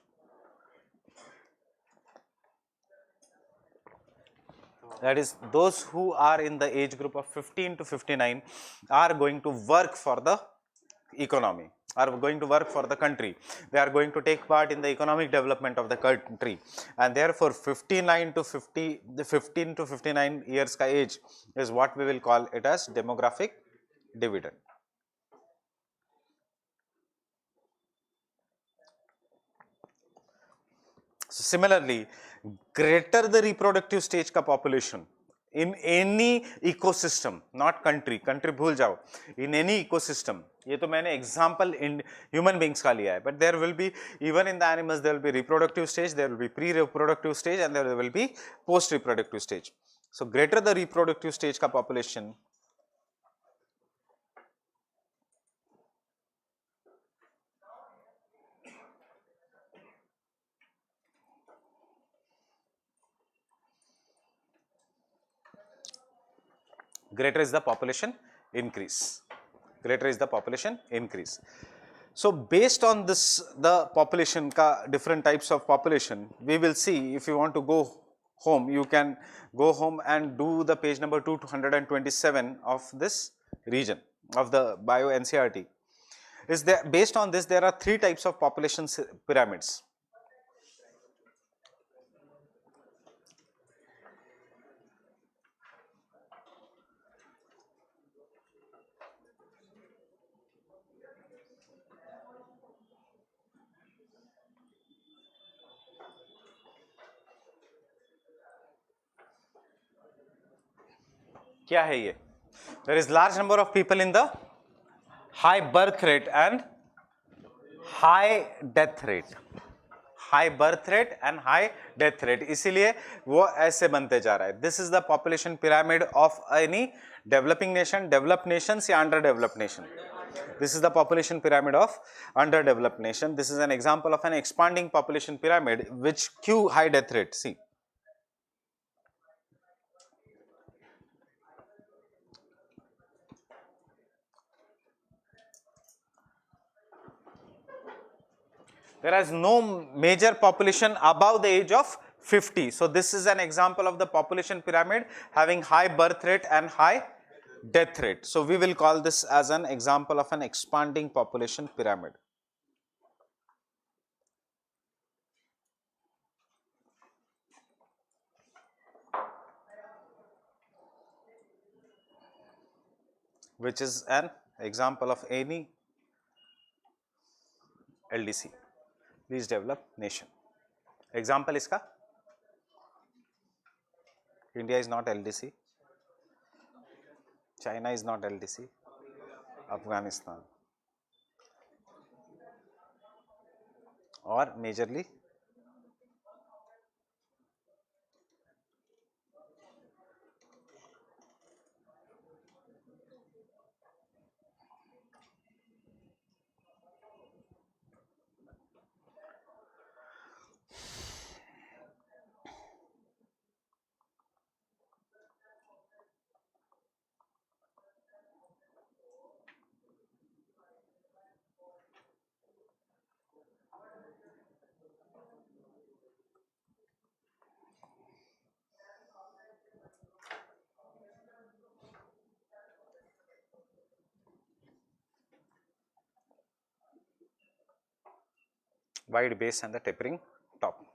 That is, those who are in the age group of 15 to 59 are going to work for the economy, are going to work for the country. They are going to take part in the economic development of the country, and therefore 15 to 59 years ka age is what we will call it as demographic dividend. So similarly, greater the reproductive stage ka population in any ecosystem, not country bhul jao, in any ecosystem, ये तो मैंने example in human beings का लिया है, but there will be, even in the animals, there will be reproductive stage, there will be pre-reproductive stage, and there will be post-reproductive stage. So greater the reproductive stage का population, greater is the population increase. Greater is the population increase. So based on this, the population ka different types of population, we will see. If you want to go home, you can go home and do the page number 227 of this region of the bio NCERT. Is there, based on this, there are 3 types of population pyramids. क्या है ये? There is large number of people in the high birth rate and high death rate. High birth rate and high death rate. इसीलिए वो ऐसे बनते जा रहा है. This is the population pyramid of any developing nation, developed nations या underdeveloped nation. This is the population pyramid of underdeveloped nation. This is an example of an expanding population pyramid which Q high death rate. See. There is no major population above the age of 50. So this is an example of the population pyramid having high birth rate and high death rate. So we will call this as an example of an expanding population pyramid. Which is an example of any LDC, least developed nation. Example iska, India is not LDC, China is not LDC, Afghanistan, or majorly wide base and the tapering top.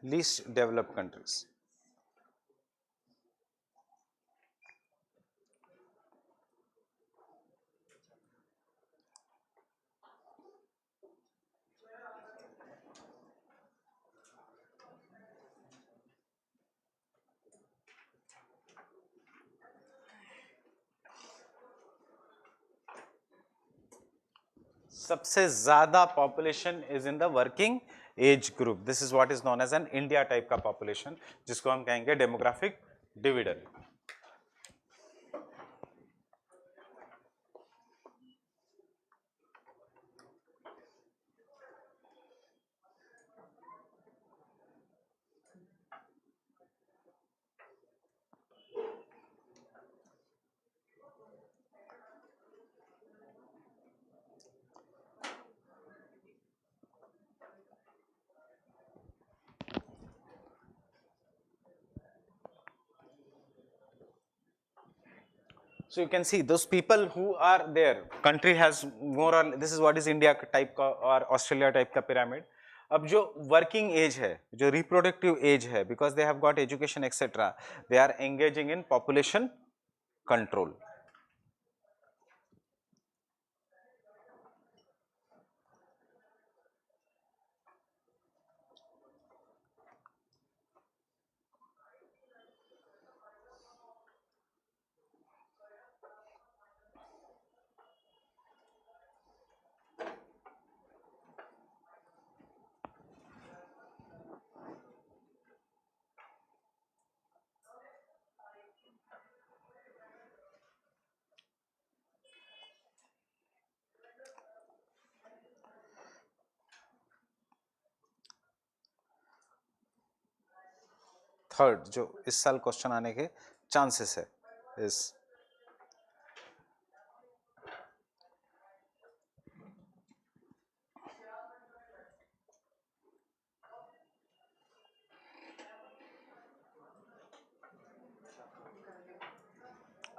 Least developed countries. सबसे ज़्यादा population is in the working age group. This is what is known as an India type का population, जिसको हम कहेंगे demographic dividend. So you can see those people who are there, country has more or this is what is India type का और Australia type का pyramid. अब जो working age है, जो reproductive age है, because they have got education etc., they are engaging in population control. Third जो इस साल क्वेश्चन आने के चांसेस है इस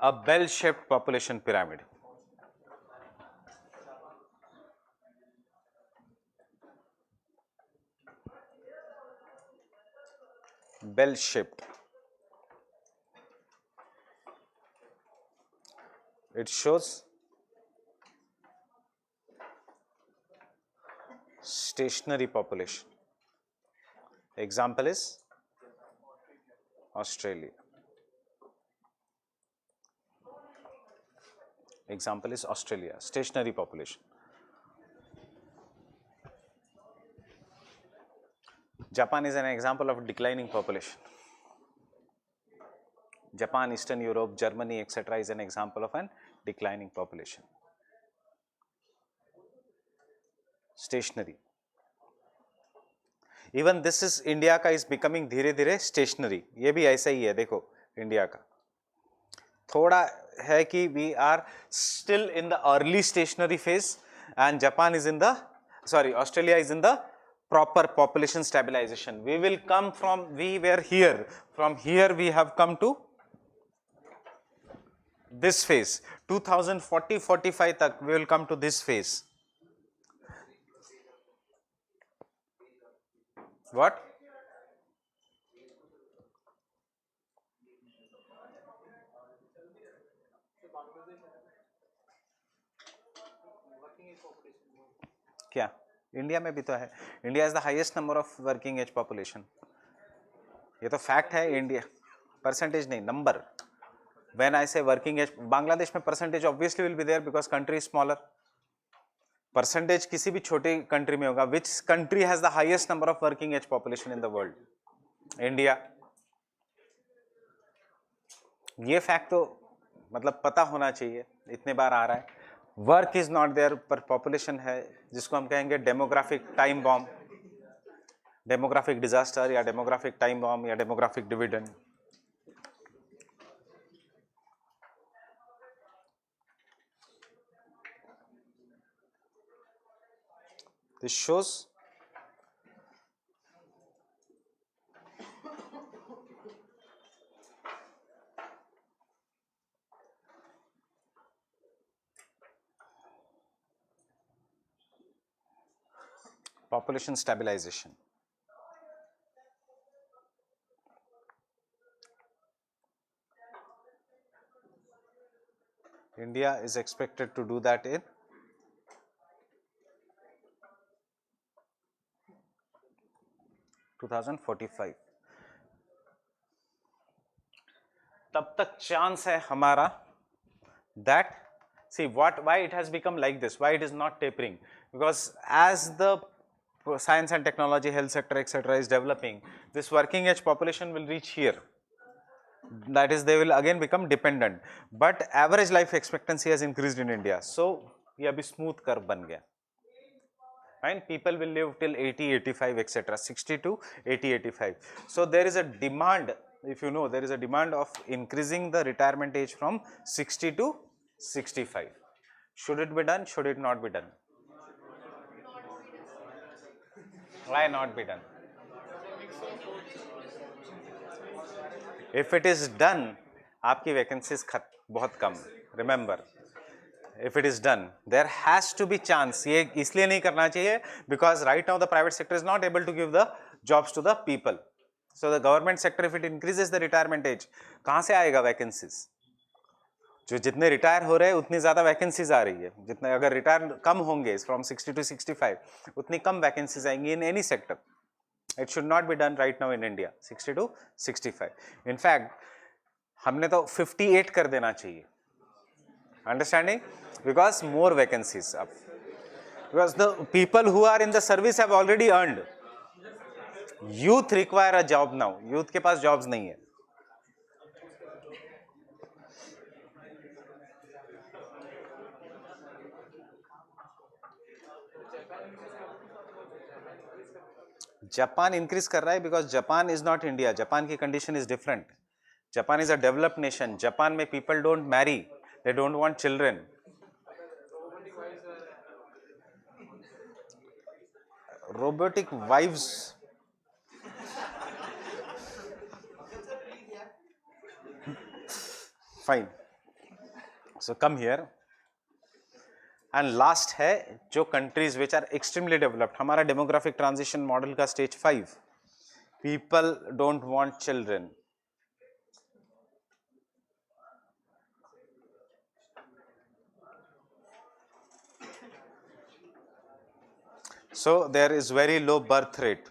a bell shaped population pyramid. Bell shaped. It shows stationary population. Example is Australia. Example is Australia, stationary population. Japan is an example of declining population. Japan, Eastern Europe, Germany, etc. is an example of an declining population. Stationary. Even this is India का is becoming धीरे धीरे stationery, ये भी ऐसा ही है। देखो India का थोड़ा है कि we are still in the early stationary phase and Japan is in the, sorry, Australia is in the proper population stabilization. We will come from, we were here, from here we have come to this phase. 2040-45 tak we will come to this phase. What? क्या India में भी तो है, India is the highest number of working age population, ये तो fact है। India percentage नहीं, number. When I say working age, Bangladesh में percentage obviously will be there because country is smaller. Percentage किसी भी छोटी कंट्री में होगा। Which country has the highest number of working age population in the world? India. ये fact तो मतलब पता होना चाहिए, इतने बार आ रहा है। वर्क इज नॉट देयर पर पॉपुलेशन है, जिसको हम कहेंगे demographic time bomb, demographic disaster या डेमोग्राफिक टाइम बॉम्ब या demographic dividend. This shows population stabilization. India is expected to do that in 2045. तब तक चांस है हमारा that, see what, why it has become like this, why it is not tapering, because as the science and technology, health sector, etc. is developing, this working age population will reach here. That is, they will again become dependent. But average life expectancy has increased in India. So, ये अभी smooth curve बन गया. And people will live till 80, 85, etc. 60 to 80, 85. So, there is a demand, if you know, there is a demand of increasing the retirement age from 60 to 65. Should it be done? Should it not be done? Why not be done? If it is done, आपकी vacancies बहुत कम. Remember, if it is done, there has to be chance. ये इसलिए नहीं करना चाहिए because right now the private sector is not able to give the jobs to the people. So the government sector, if it increases the retirement age, कहाँ से आएगा vacancies? जो जितने रिटायर हो रहे हैं उतनी ज़्यादा वैकेंसीज आ रही है, जितने अगर रिटायर कम होंगे फ्रॉम 60 to 65, उतनी कम वैकेंसीज आएंगी in any sector. It should not be done right now in India, 60 to 65. In fact, हमने तो 58 कर देना चाहिए. Understanding? Because more vacancies up. Because the people who are in the service have already earned. Youth require a job now. Youth के पास jobs नहीं है. Japan increase कर रहा है because Japan is not India. Japan की condition is different. Japan is a developed nation. Japan में people don't marry, they don't want children. Robotic wives, fine. So come here. And last है जो countries which are extremely developed. हमारा demographic transition model का stage 5, people don't want children. So there is very low birth rate.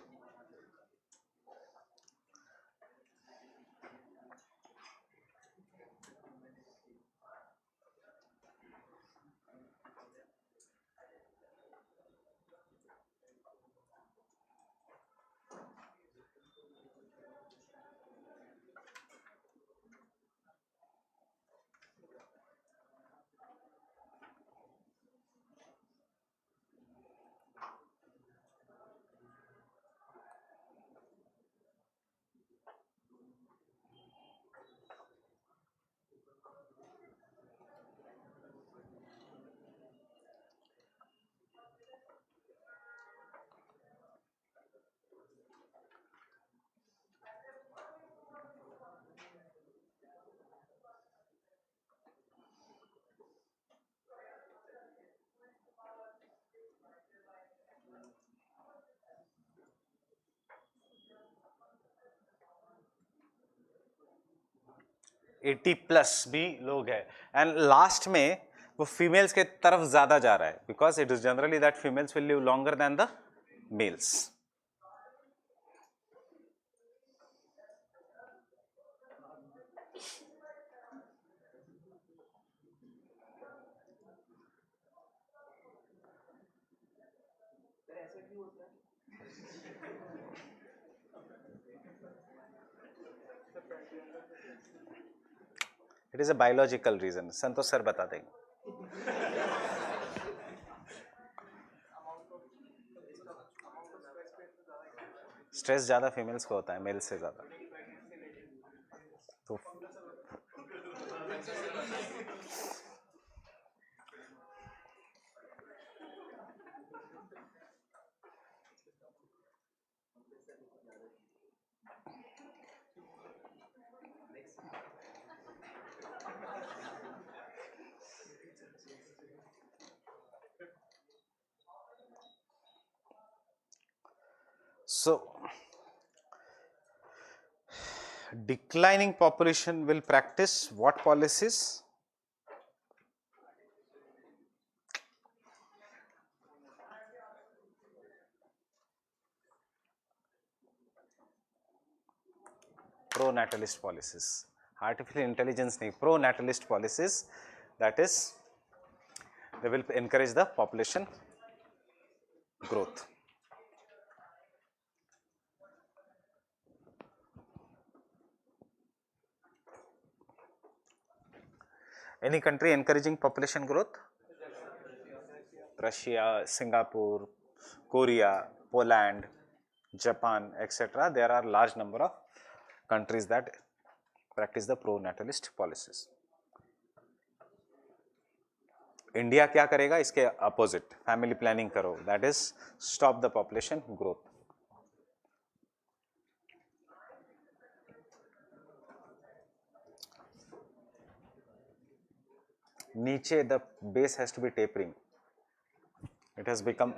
80 plus भी लोग हैं, and last में वो females के तरफ ज्यादा जा रहा है, because it is generally that females will live longer than the males. It is a biological reason, Santosh sir बता देंगे. स्ट्रेस ज्यादा फीमेल्स को होता है मेल्स से ज्यादा. तो so declining population will practice what policies? Pro-natalist policies. Artificial intelligence नहीं, pro-natalist policies, that is they will encourage the population growth. Any country encouraging population growth? Russia, Singapore, Korea, Poland, Japan, etc. There are large number of countries that practice the pro-natalist policies. India क्या करेगा? इसके opposite, family planning करो, that is stop the population growth. नीचे the base has to be tapering, it has become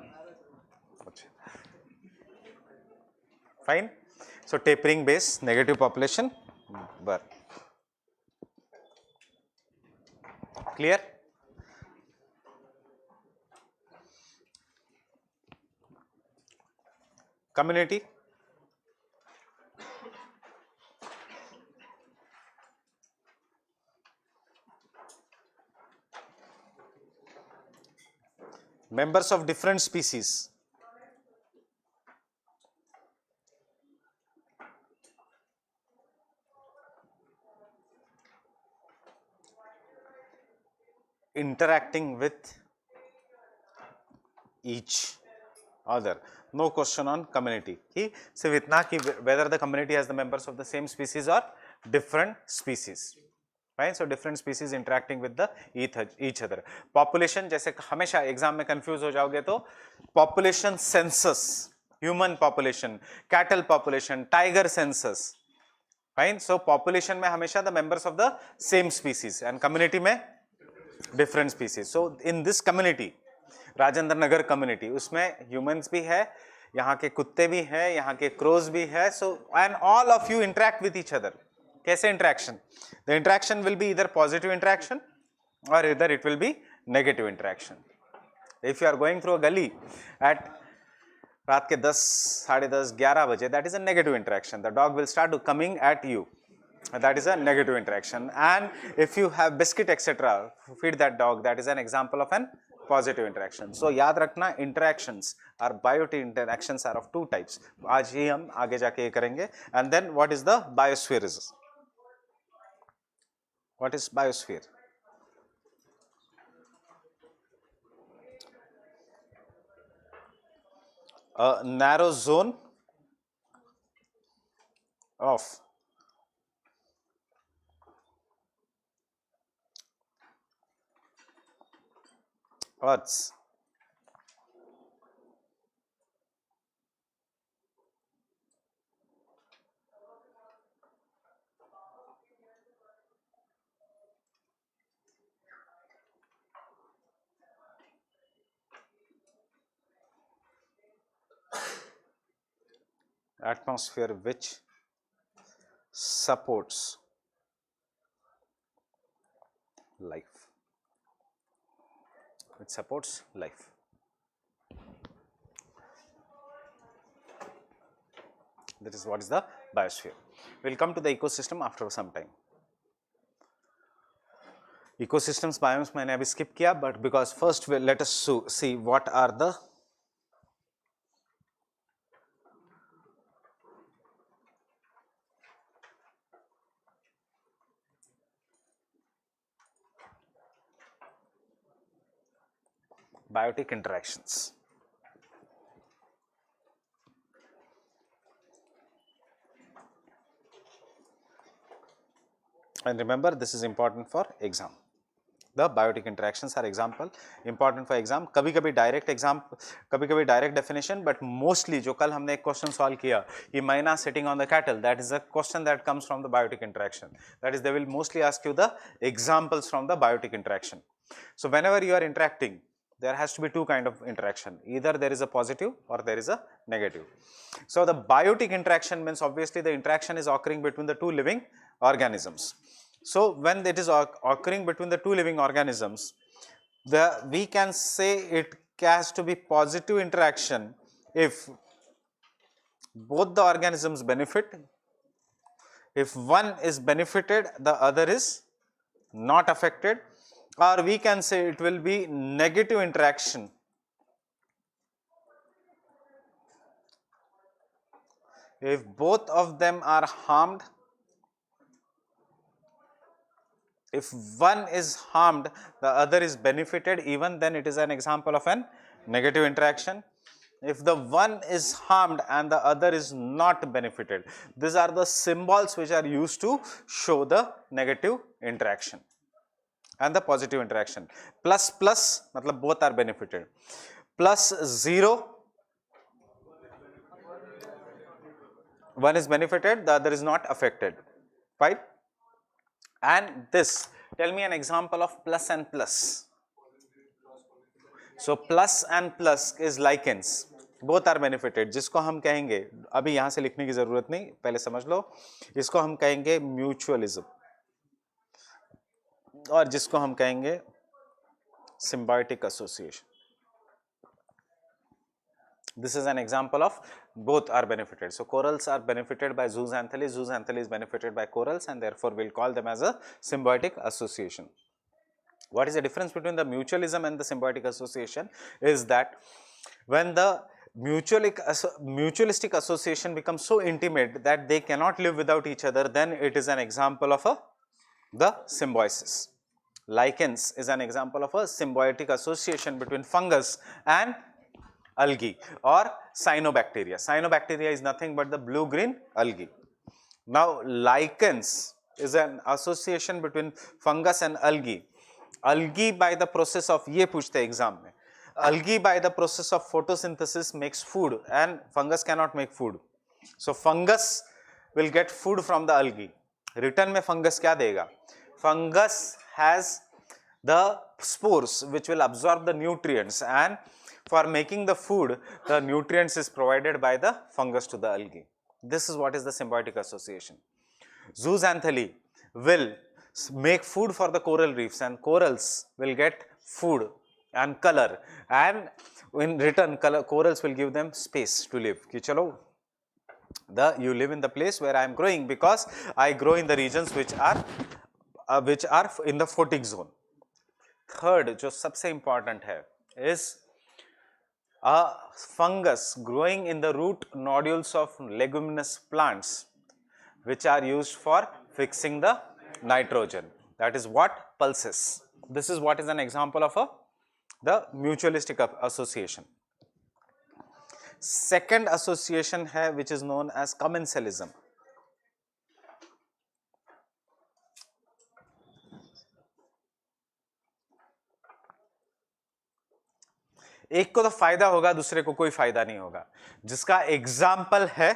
fine. So tapering base, negative population birth. Clear? community, members of different species, interacting with each other. No question on community. सिर्फ इतना कि whether the community has the members of the same species or different species. Right? So different species interacting with the each other. Population, जैसे हमेशा exam में confuse हो जाओगे तो population census, human population, cattle population, tiger census. Fine. So population में हमेशा the members of the same species and community में different species. So in this community, Rajendra Nagar community, उसमें ह्यूमंस भी है, यहाँ के कुत्ते भी हैं, यहाँ के क्रोज भी है. So and all of you interact with each other. कैसे interaction? The interaction will be इधर पॉजिटिव इंटरेक्शन और इधर it will be negative interaction. If you are going through a गली एट रात के 10, साढ़े 10, 11 बजे, that is a negative interaction. The dog will start coming at you, that is a negative interaction. And if you have biscuit etc, feed that dog, that is an example of an positive interaction. So याद रखना, interactions are biotic interactions are of two types. आज ही हम आगे जाके ये करेंगे. And then what is the biosphere? What is biosphere? A narrow zone of Earth's atmosphere which supports life. It supports life. That is what is the biosphere. We will come to the ecosystem after some time. Ecosystems, biomes मैंने अभी skip किया, but because first let us see what are the biotic interactions. And remember, this is important for exam. The biotic interactions are example important for exam. कभी कभी direct exam, कभी कभी direct definition, but mostly जो कल हमने एक question solve किया, ये myna sitting on the cattle, that is a question that comes from the biotic interaction. That is, they will mostly ask you the examples from the biotic interaction. So whenever you are interacting, there has to be two kind of interaction. Either there is a positive or there is a negative. So the biotic interaction means obviously the interaction is occurring between the two living organisms. So when it is occurring between the two living organisms, we can say it has to be positive interaction if both the organisms benefit. If one is benefited, the other is not affected, or we can say it will be negative interaction if both of them are harmed. If one is harmed, the other is benefited, even then it is an example of an negative interaction. If the one is harmed and the other is not benefited, these are the symbols which are used to show the negative interaction and the positive interaction. Plus plus matlab both are benefited. Plus 0, one is benefited, the other is not affected. Fine. And this, tell me an example of plus and plus. So plus and plus is lichens, both are benefited. जिसको हम कहेंगे, अभी यहाँ से लिखने की जरूरत नहीं, पहले समझ लो, इसको हम कहेंगे म्यूचुअलिज्म और जिसको हम कहेंगे symbiotic association. This is an example of both are benefited. So corals are benefited by zooxanthellae, zooxanthellae is benefited by corals, and therefore we'll call them as a symbiotic association. What is the difference between the mutualism and the symbiotic association is that when the mutualistic association becomes so intimate that they cannot live without each other, then it is an example of the symbiosis. Lichens is an example of a symbiotic association between fungus and algae or cyanobacteria. Cyanobacteria is nothing but the blue-green algae. Now, lichens is an association between fungus and algae. Algae by the process of, ये पूछते exam में, algae by the process of photosynthesis makes food and fungus cannot make food. So, fungus will get food from the algae. Return में fungus क्या देगा? Fungus has the spores which will absorb the nutrients, and for making the food, the nutrients is provided by the fungus to the algae. This is what is the symbiotic association. Zooxanthellae will make food for the coral reefs, and corals will get food and color, and in return corals will give them space to live. Ki chalo, you live in the place where I am growing because I grow in the regions which are in the photic zone. Third, जो सबसे important है, is a fungus growing in the root nodules of leguminous plants which are used for fixing the nitrogen. That is what pulses. This is what is an example of the mutualistic association. Second association है which is known as commensalism. एक को तो फायदा होगा, दूसरे को कोई फायदा नहीं होगा, जिसका एग्जाम्पल है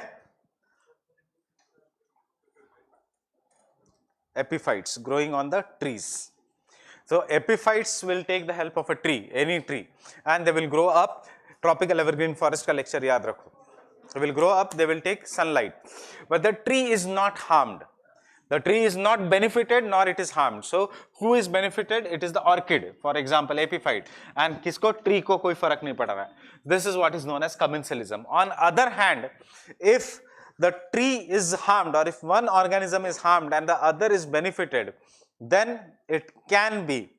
epiphytes growing on the trees. So epiphytes will take the help of a tree, any tree, and they will grow up. Tropical evergreen forest का lecture याद रखो. They will grow up, they will take sunlight, but the tree is not harmed. The tree is not benefited nor it is harmed. So who is benefited? It is the orchid, for example, epiphyte. And किसको tree को कोई फर्क नहीं पड़ रहा है. This is what is known as commensalism. On other hand, if the tree is harmed or if one organism is harmed and the other is benefited, then it can be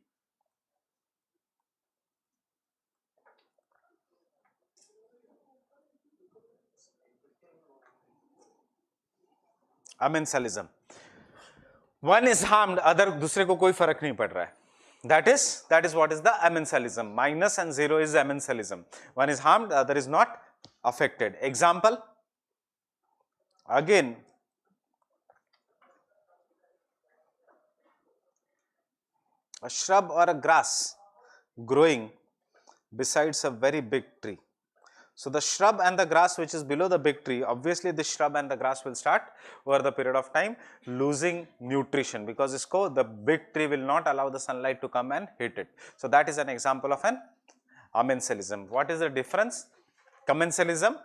amensalism. One is harmed, other दूसरे को कोई फर्क नहीं पड़ रहा है. That is what is the amensalism. Minus and zero is amensalism. One is harmed, the other is not affected. Example, again, a shrub or a grass growing besides a very big tree. So the shrub and the grass which is below the big tree, obviously the shrub and the grass will start over the period of time losing nutrition, because the big tree will not allow the sunlight to come and hit it. So that is an example of an amensalism. What is the difference? Commensalism,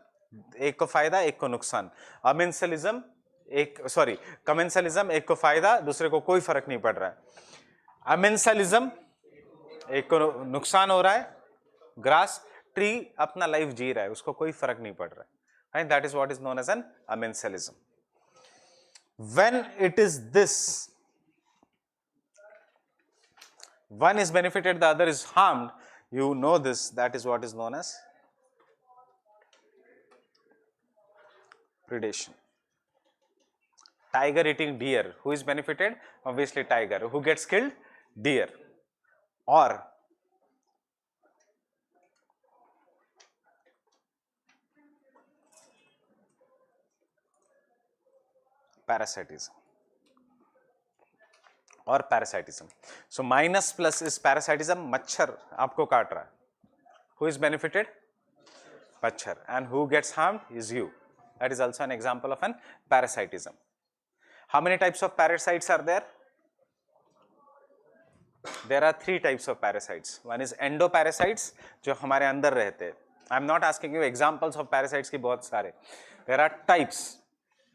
एक को फायदा एक को नुकसान. Amensalism, commensalism एक को फायदा दूसरे को कोई फर्क नहीं पड़ रहा है. Amensalism, एक को नुकसान हो रहा है, ग्रास ट्री अपना लाइफ जी रहा है, उसको कोई फर्क नहीं पड़ रहा है. Right? That is what is known as an amensalism. When it is this, one is benefited, the other is harmed, you know this, that is what is known as predation. Tiger eating deer, who is benefited? Obviously tiger. Who gets killed? Deer. Or parasitism. Or parasitism. So minus plus is parasitism. मच्छर आपको काट रहा है. Who is benefited? Machhar. And who gets harmed is you. That is also an example of an parasitism. How many types of parasites are there? There are 3 types of parasites. One is endoparasites, जो हमारे अंदर रहते हैं. I am not asking you examples of parasites की बहुत सारे. There are types.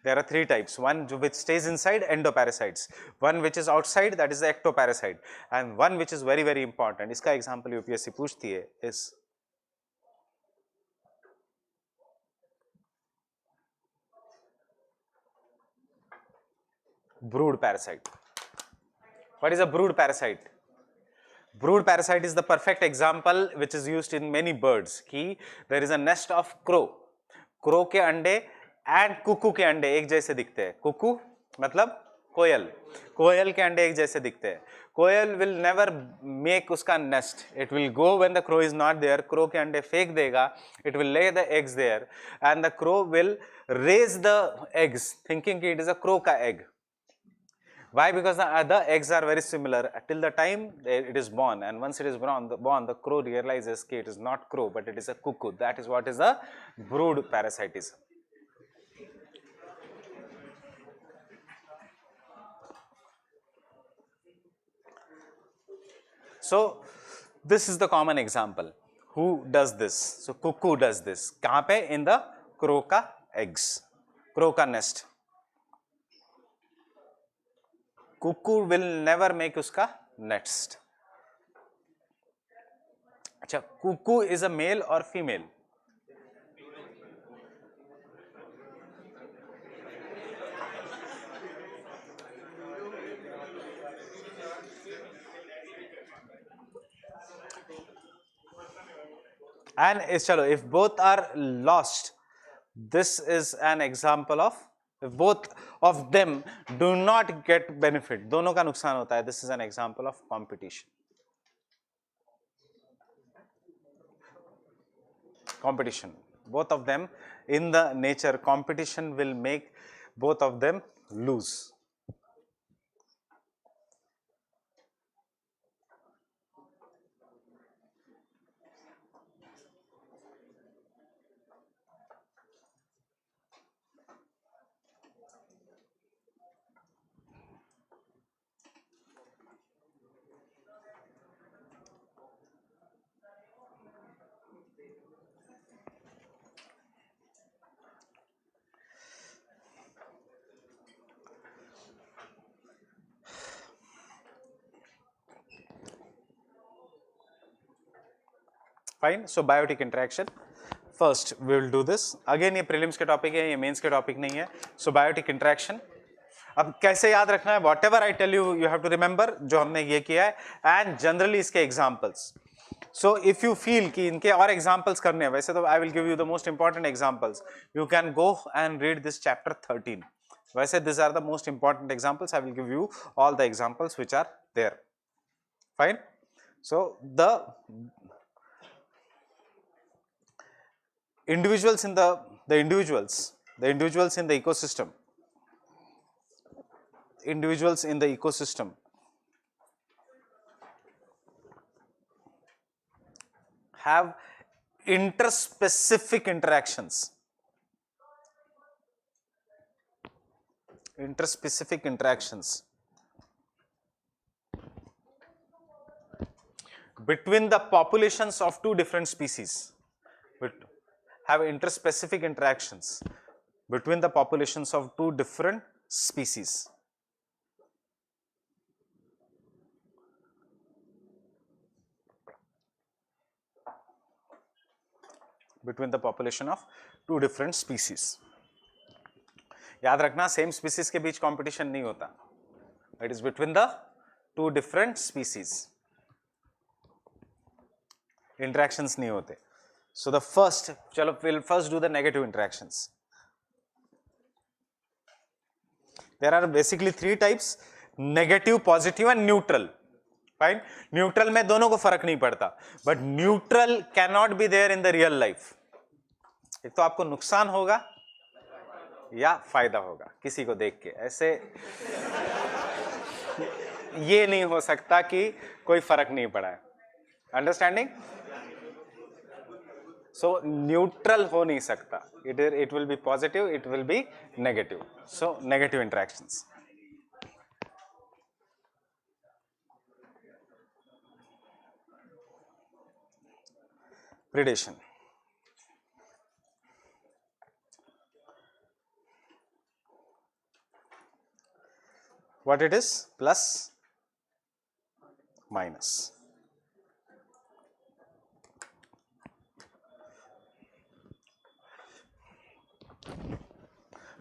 There are 3 types. One which stays inside, endoparasites. One which is outside, that is the ectoparasite. And one which is very very important. इसका example UPSC पूछती है is brood parasite. What is a brood parasite? Brood parasite is the perfect example which is used in many birds. कि there is a nest of crow. Crow के अंडे and cuckoo के अंडे एक जैसे दिखते हैं. Cuckoo मतलब कोयल. कोयल के अंडे एक जैसे दिखते हैं. Koel will never make उसका nest. It will go when the crow is not there. Crow के अंडे फेंक देगा. It will lay the eggs there, and the crow will raise the eggs, thinking it is a crow का egg. Why? Because the other eggs are very similar till the time it is born, and once it is born, the crow realizes that it is not crow but it is a cuckoo. That is what is a brood parasitism. So this is the common example. Who does this? So cuckoo does this. कहाँ पे? In the crow का eggs, crow का nest. Cuckoo will never make उसका nest. अच्छा, cuckoo is a male or female? And if both are lost, this is an example of, if both of them do not get benefit, दोनों का नुकसान होता है, this is an example of competition. Competition. Both of them, in the nature, competition will make both of them lose. Fine. So biotic interaction. First we will do this. Again ये prelims के topic है, ये mains के topic नहीं है. So biotic interaction. अब कैसे याद रखना है? Whatever I tell you, you have to remember जो हमने ये किया है, and generally इसके examples. So if you feel कि इनके और examples करने हैं, वैसे तो I will give you the most important examples. You can go and read this chapter 13. वैसे these are the most important examples. I will give you all the examples which are there. Fine. So the individuals in the individuals in the ecosystem, have interspecific interactions. Between the populations of two different species. Have interspecific interactions between the populations of two different species. Between the population of two different species. याद रखना same species के बीच competition नहीं होता. It is between the two different species. Interactions नहीं होते. So the first, चलो we'll first do the negative interactions. There are basically three types: negative, positive and neutral. Fine. Neutral में दोनों को फर्क नहीं पड़ता, but neutral cannot be there in the real life. एक तो आपको नुकसान होगा या फायदा होगा किसी को देख के, ऐसे ये नहीं हो सकता कि कोई फर्क नहीं पड़ा है. अंडरस्टैंडिंग? So neutral हो नहीं सकता. It will be positive, it will be negative. So negative interactions. Predation. What it is? Plus, minus.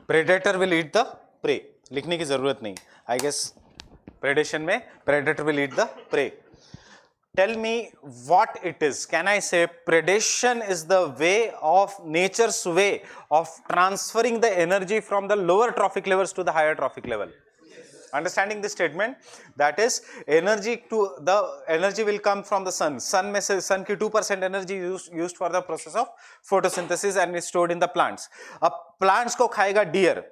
Predator will eat the prey. लिखने की जरूरत नहीं. I guess predation में predator will eat the prey. Tell me what it is. Can I say predation is the way of nature's way of transferring the energy from the lower trophic levels to the higher trophic level? Understanding this statement, that is energy will come from the sun. Sun में से sun की 2% energy used for the process of photosynthesis and is stored in the plants. अब plants को खाएगा deer.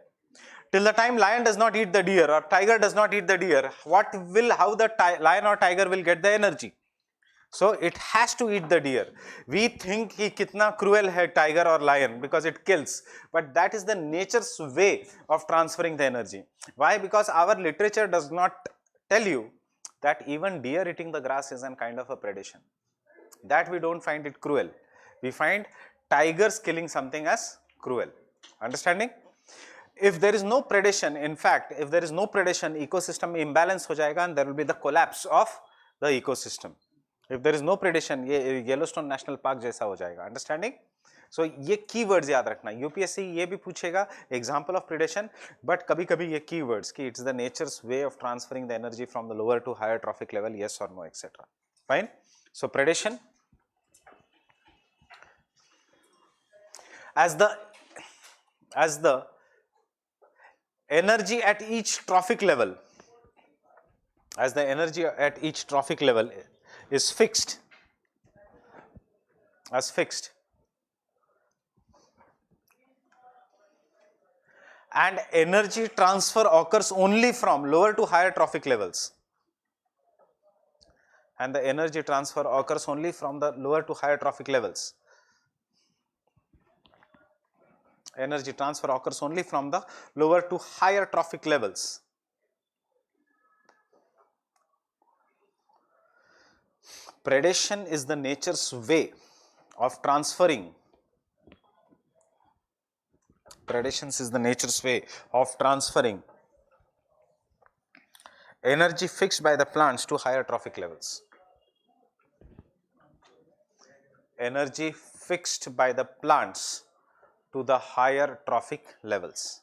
Till the time lion does not eat the deer or tiger does not eat the deer, how the lion or tiger will get the energy? So it has to eat the deer. We think कि कितना cruel है tiger or lion because it kills, but that is the nature's way of transferring the energy. Why? Because our literature does not tell you that even deer eating the grass is a kind of a predation. That we don't find it cruel. We find tigers killing something as cruel. Understanding? If there is no predation, in fact, if there is no predation, ecosystem imbalance हो जाएगा and there will be the collapse of the ecosystem. If there is no predation, ये Yellowstone National park जैसा हो जाएगा. Understanding? सो ये keywords याद रखना. UPSC ये भी पूछेगा एग्जांपल ऑफ प्रेडेशन, बट कभी कभी ये कीवर्ड्स कि it's the nature's way of transferring the energy from the lower to higher trophic level, yes और no etcetera. Fine. So predation as the energy at each trophic level, is fixed, and energy transfer occurs only from lower to higher trophic levels, Predation is the nature's way of transferring. Energy fixed by the plants to higher trophic levels. energy fixed by the plants to the higher trophic levels.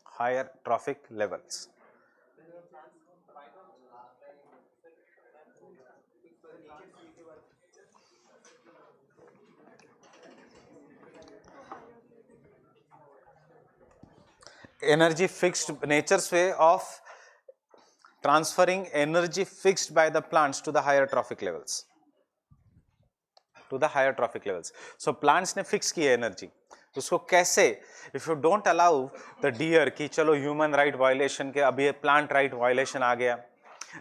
Higher trophic levels. Energy fixed, nature's way of transferring energy fixed by the plants to the higher trophic levels. To the higher trophic levels. So plants ने fix की है energy. उसको कैसे? If you don't allow the deer कि चलो human right violation के अभी plant right violation आ गया,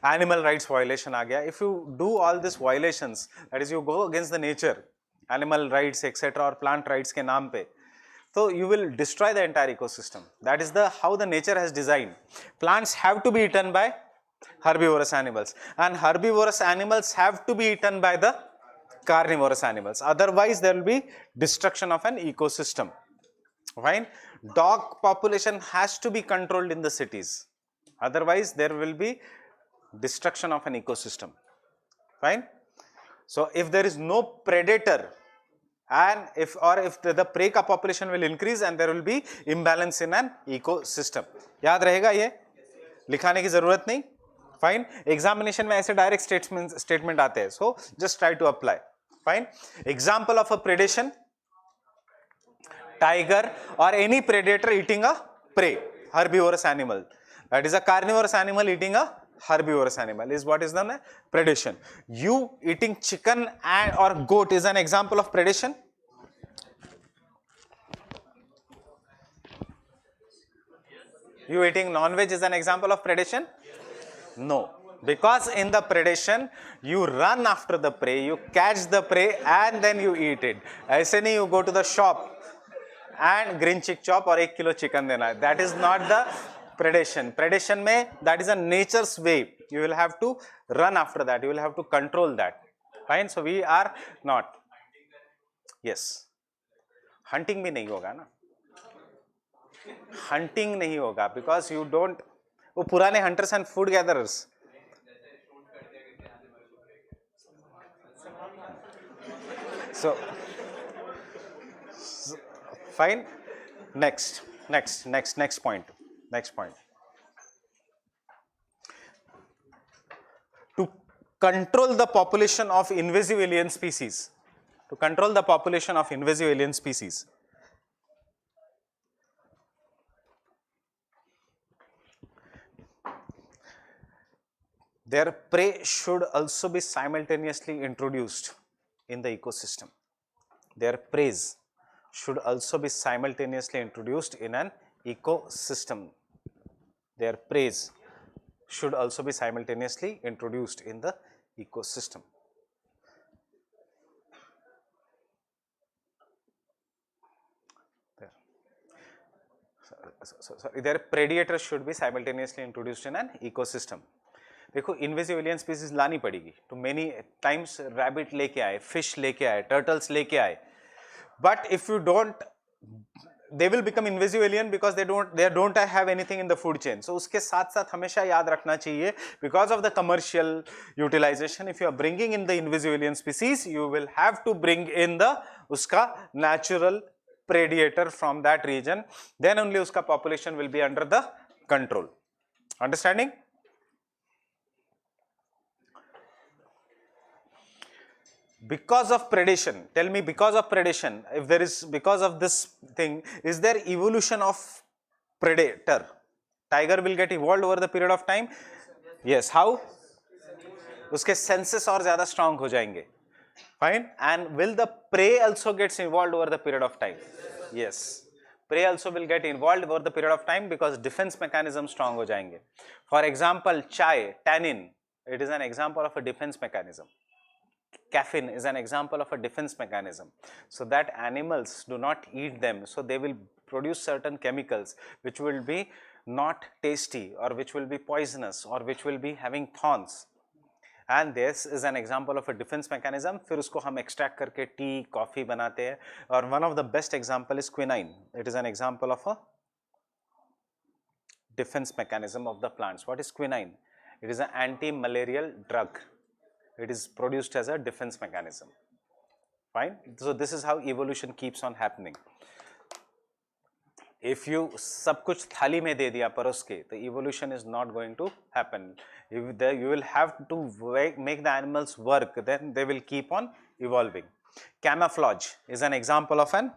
animal rights violation आ गया. If you do all these violations, that is you go against the nature, animal rights etc. और plant rights के नाम पे, so you will destroy the entire ecosystem. That is the how the nature has designed. Plants have to be eaten by herbivorous animals, and herbivorous animals have to be eaten by the carnivorous animals. Otherwise, there will be destruction of an ecosystem. Fine. Dog population has to be controlled in the cities. Otherwise, there will be destruction of an ecosystem. Fine. So, if there is no predator, and if the prey का population will increase and there will be imbalance in an ecosystem. याद रहेगा ये? लिखाने की जरूरत नहीं. Fine. Examination में ऐसे direct statement आते हैं. So just try to apply. Fine. Example of a predation: tiger or any predator eating a prey, herbivorous animal. That is a carnivorous animal eating a herbivorous animal is what is the predation. You eating chicken and or goat is an example of predation. You eating non-veg is an example of predation? No, because in the predation you run after the prey, you catch the prey and then you eat it. ऐसे नहीं you go to the shop and green chick chop और 1 kilo chicken देना. That is not the predation. Predation में that is a nature's way. You will have to run after that. You will have to control that. Fine. So we are not. Yes. Hunting भी नहीं होगा ना. Hunting नहीं होगा because you don't. वो पुराने hunters and food gatherers. So fine. Next point. To control the population of invasive alien species. Their prey should also be simultaneously introduced in the ecosystem. Their preys should also be simultaneously introduced in an ecosystem. Their preys should also be simultaneously introduced in the ecosystem. Their predators should be simultaneously introduced in an ecosystem. देखो invasive alien species लानी पड़ेगी तो many times rabbit लेके आए, fish लेके आए, turtles लेके आए, but if you don't they will become invasive alien because they don't have anything in the food chain. So उसके साथ साथ हमेशा याद रखना चाहिए because of the commercial utilization, if you are bringing in the invasive alien species, you will have to bring in the उसका natural predator from that region, then only उसका population will be under the control. Understanding? Because of predation, tell me, because of predation, if there is, because of this thing, is there evolution of predator? Tiger will get evolved over the period of time. Yes, how? उसके senses और ज़्यादा strong हो जाएंगे. Fine. And will the prey also gets involved over the period of time? Yes. Prey also will get involved over the period of time because defense mechanism strong हो जाएंगे. For example, chai, tannin, it is an example of a defense mechanism. Caffeine is an example of a defense mechanism, so that animals do not eat them, so they will produce certain chemicals which will be not tasty or which will be poisonous or which will be having thorns, and this is an example of a defense mechanism. फिर उसको हम extract करके tea, coffee बनाते हैं, और one of the best example is quinine. It is an example of a defense mechanism of the plants. What is quinine? It is an anti-malarial drug. It is produced as a defense mechanism. Fine. So this is how evolution keeps on happening. If you सब कुछ थाली में दे दिया परोस के, the evolution is not going to happen. If you will have to make the animals work, then they will keep on evolving. Camouflage is an example of an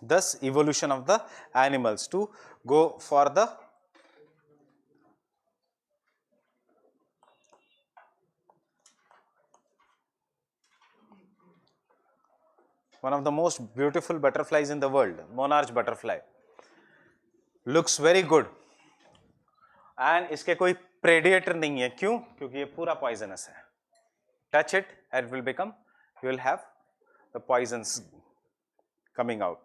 thus evolution of the animals to go for the one of the most beautiful butterflies in the world, monarch butterfly. Looks very good. And इसके कोई predator नहीं है. क्यों? क्योंकि ये पूरा poisonous है. Touch it and it will become, you will have the poisons coming out.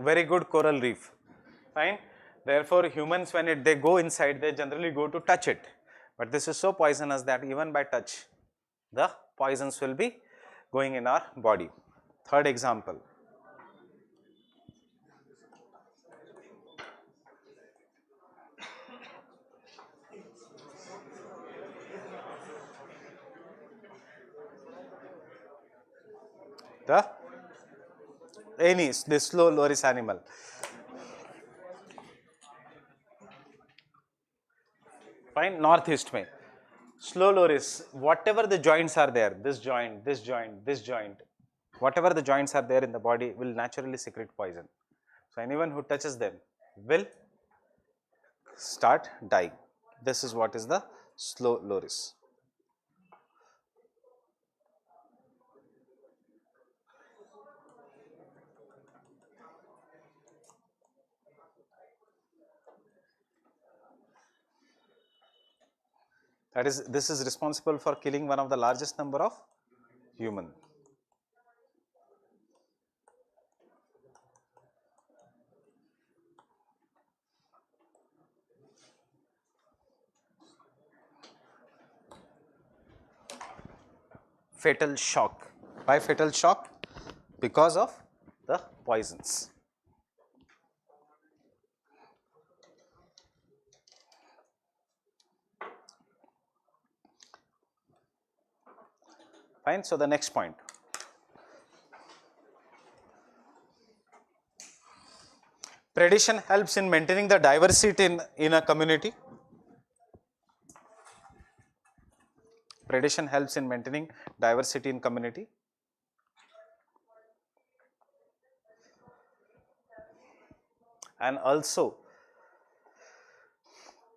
Very good coral reef. Fine. Therefore, humans when they go inside, they generally go to touch it. But this is so poisonous that even by touch, the poisons will be going in our body. Third example. The slow loris animal. Fine, northeast mein. Slow loris, whatever the joints are there, this joint, this joint, this joint, whatever the joints are there in the body will naturally secrete poison. So anyone who touches them will start dying. This is what is the slow loris. That is, this is responsible for killing one of the largest number of human. Fatal shock. Why fatal shock? Because of the poisons. Fine. So the next point. Predation helps in maintaining the diversity in a community. Predation helps in maintaining diversity in community. And also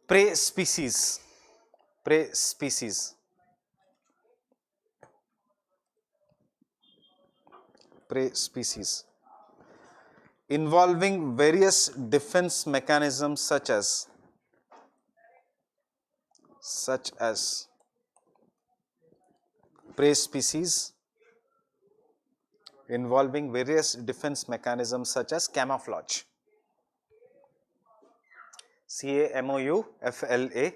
prey species involving various defense mechanisms such as prey species involving various defense mechanisms such as camouflage. CAMOUFLAGE.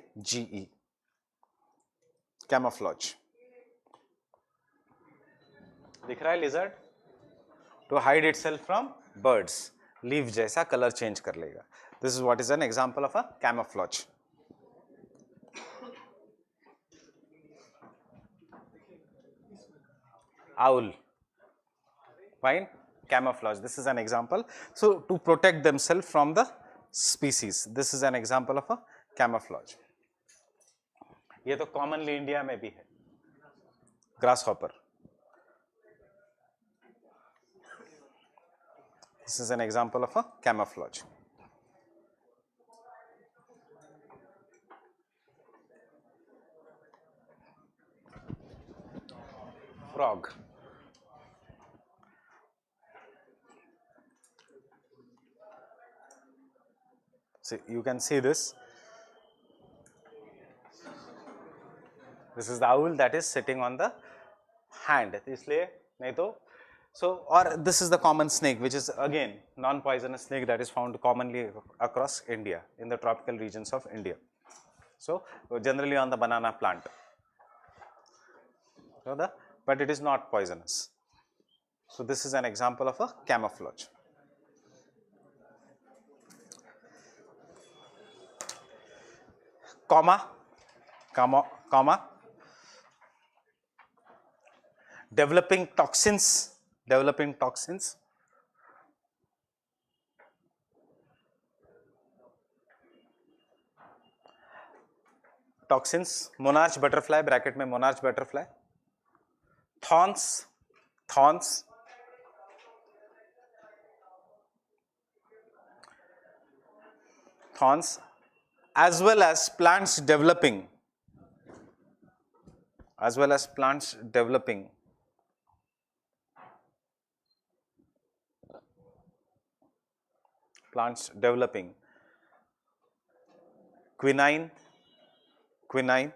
Camouflage. दिख रहा है lizard? To hide itself from birds. Leaf जैसा color change कर लेगा. This is what is an example of a camouflage. Owl. Fine. Camouflage. This is an example. So to protect themselves from the species. This is an example of a camouflage. ये तो commonly India में भी है. Grasshopper. This is an example of a camouflage. Frog. See, you can see this. This is the owl that is sitting on the hand. इसलिए नहीं तो So, or this is the common snake, which is again non-poisonous snake that is found commonly across India, in the tropical regions of India. So, generally on the banana plant, so but it is not poisonous. So, this is an example of a camouflage. Comma, developing toxins, monarch butterfly, bracket में monarch butterfly, thorns, as well as plants developing, quinine,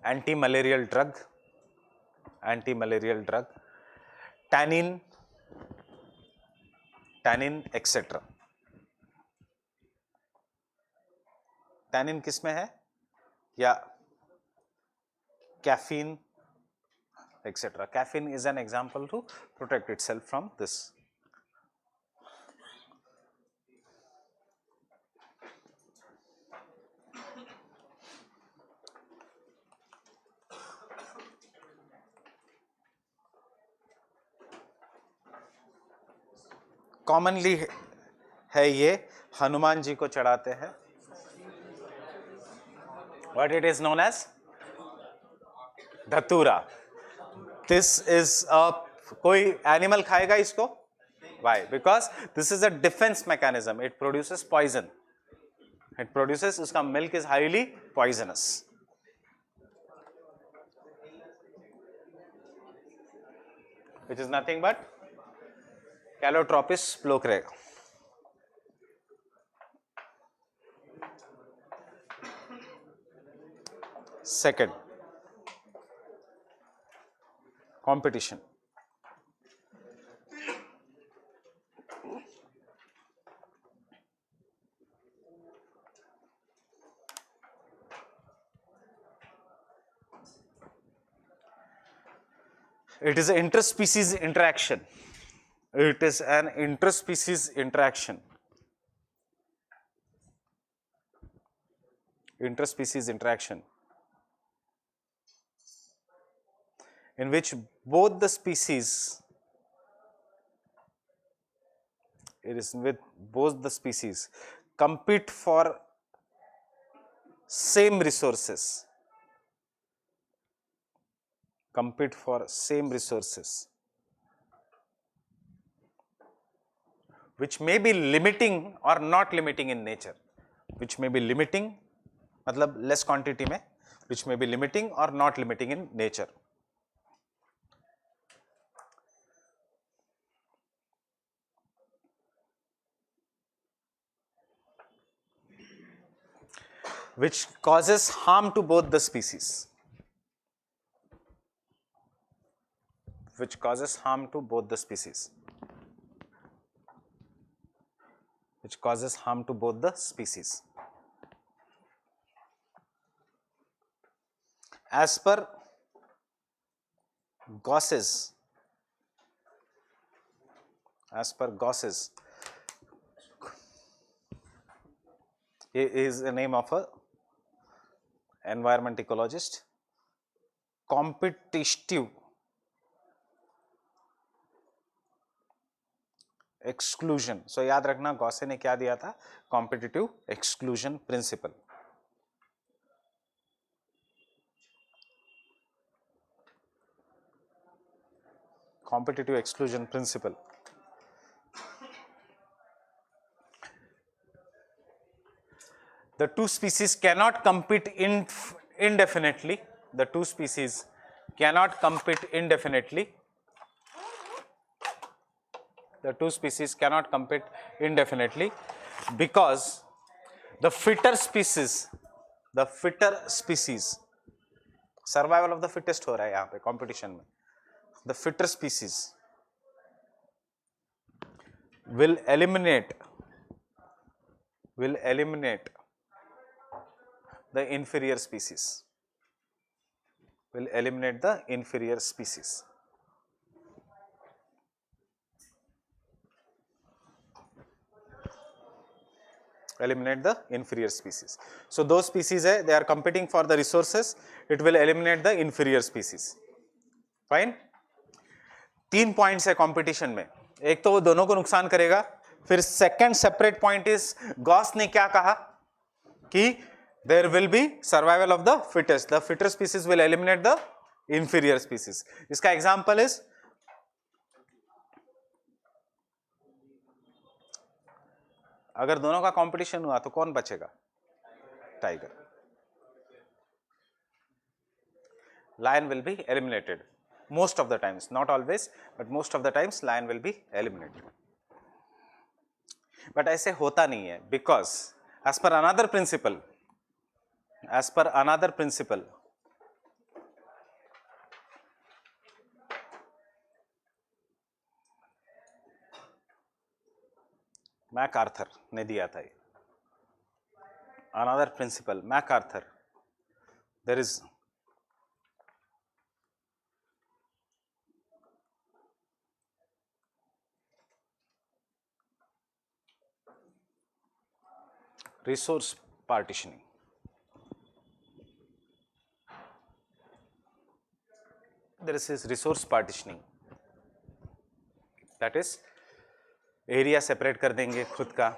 anti-malarial drug, tannin, etc. Tannin किस में है? या caffeine, etc. Caffeine is an example to protect itself from this. Commonly है ये हनुमान जी को चढ़ाते हैं. What it is known as? धतूरा. This is a कोई animal खाएगा इसको? Why? Because this is a defense mechanism. It produces poison. उसका milk is highly poisonous. Which is nothing but Calotropis plocrea. Second, competition. It is an interspecies interaction. It is an interspecies interaction. In which both the species, compete for same resources. Which may be limiting or not limiting in nature. Which may be limiting, मतलब less quantity में, which may be limiting or not limiting in nature. Which causes harm to both the species. As per Gosses, he is the name of a environment ecologist. Competitive exclusion. So याद रखना गॉसे ने क्या दिया था? Competitive exclusion principle. The two species cannot compete indefinitely. Because the fitter species survival of the fittest हो रहा है यहाँ पे कंपटीशन में. The fitter species will eliminate the inferior species, will eliminate the inferior species. Eliminate the inferior species. So those species hai, they are competing for the resources, it will eliminate the inferior species. Fine. 3 points है competition में. एक तो वो दोनों को नुकसान करेगा. फिर second separate point is Gauss ने क्या कहा कि there will be survival of the fittest. The fitter species will eliminate the inferior species. इसका example is अगर दोनों का कंपटीशन हुआ तो कौन बचेगा? Tiger. Lion will be eliminated most of the times, not always, but most of the times lion will be eliminated. But ऐसे होता नहीं है because as per another principle, MacArthur ने दिया था ये. Another principle, MacArthur, there is resource partitioning. There is this resource partitioning, that is area separate कर देंगे खुद का.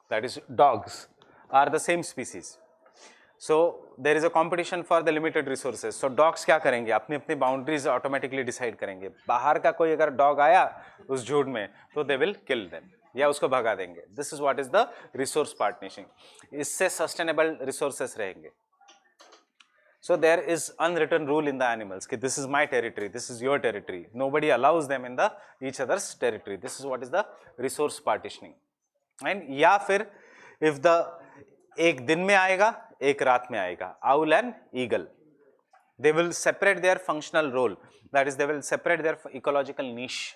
That is dogs are the same species, so there is a competition for the limited resources. So dogs क्या करेंगे? अपनी अपनी boundaries automatically decide करेंगे. बाहर का कोई अगर dog आया उस झुंड में तो they will kill them या उसको भगा देंगे. This is what is the resource partitioning. इससे sustainable resources रहेंगे. So there is unwritten rule in the animals कि this is my territory, this is your territory. Nobody allows them in the each other's territory. This is what is the resource partitioning. And या फिर if the एक दिन में आएगा एक रात में आएगा, owl and eagle, they will separate their functional role, that is they will separate their ecological niche.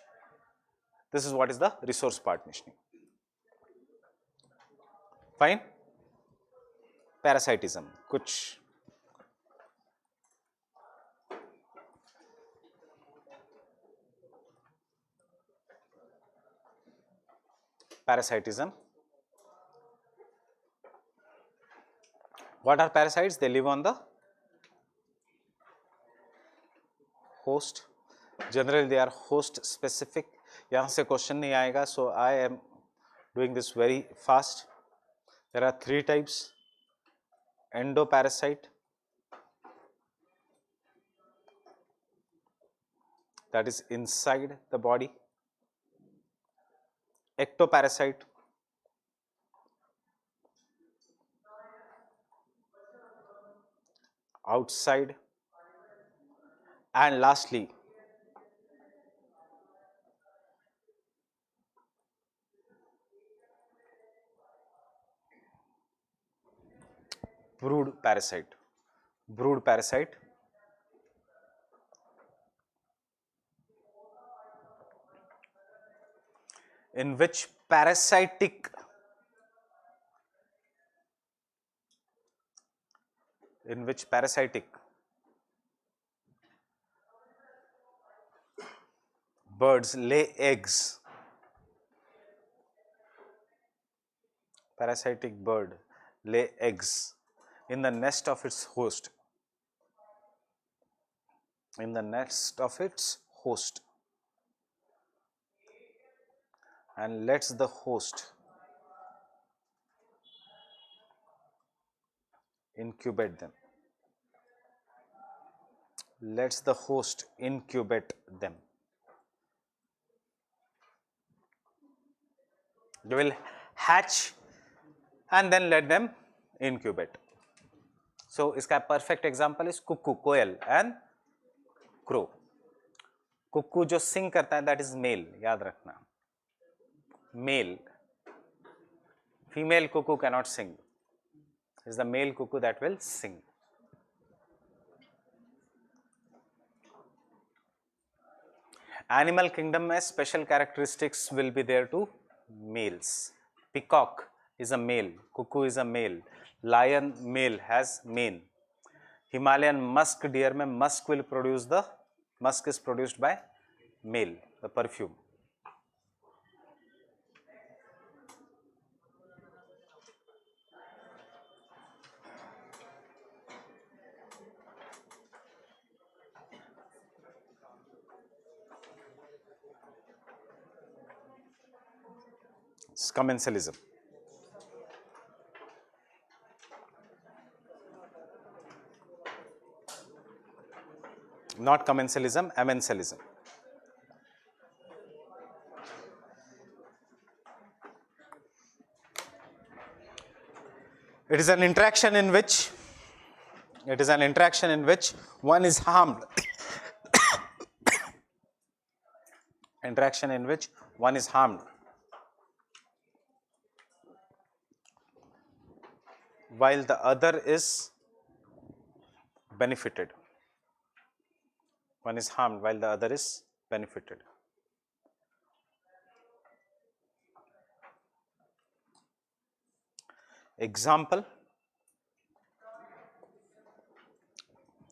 This is what is the resource partitioning. Fine. Parasitism कुछ parasitism. What are parasites? They live on the host. Generally they are host specific. यहाँ से question नहीं आएगा, so I am doing this very fast. There are 3 types. Endoparasite, that is inside the body. Ectoparasite, outside, and lastly brood parasite. Brood parasite in which parasitic birds lay eggs. Parasitic bird lay eggs in the nest of its host. In the nest of its host, and lets the host incubate them. Lets the host incubate them. They will hatch and then let them incubate. So इसका perfect example is cuckoo, coil and crow. कुक्कू जो सिंग करता है that is male, याद रखना. Male. Female cuckoo cannot sing. It is the male cuckoo that will sing. Animal kingdom में special characteristics will be there to males. Peacock is a male, cuckoo is a male, lion male has mane. Himalayan musk deer में musk will produce the musk is produced by male, the perfume. It's commensalism. Not commensalism, amensalism. It is an interaction in which one is harmed. Interaction in which one is harmed while the other is benefited. One is harmed while the other is benefited. Example: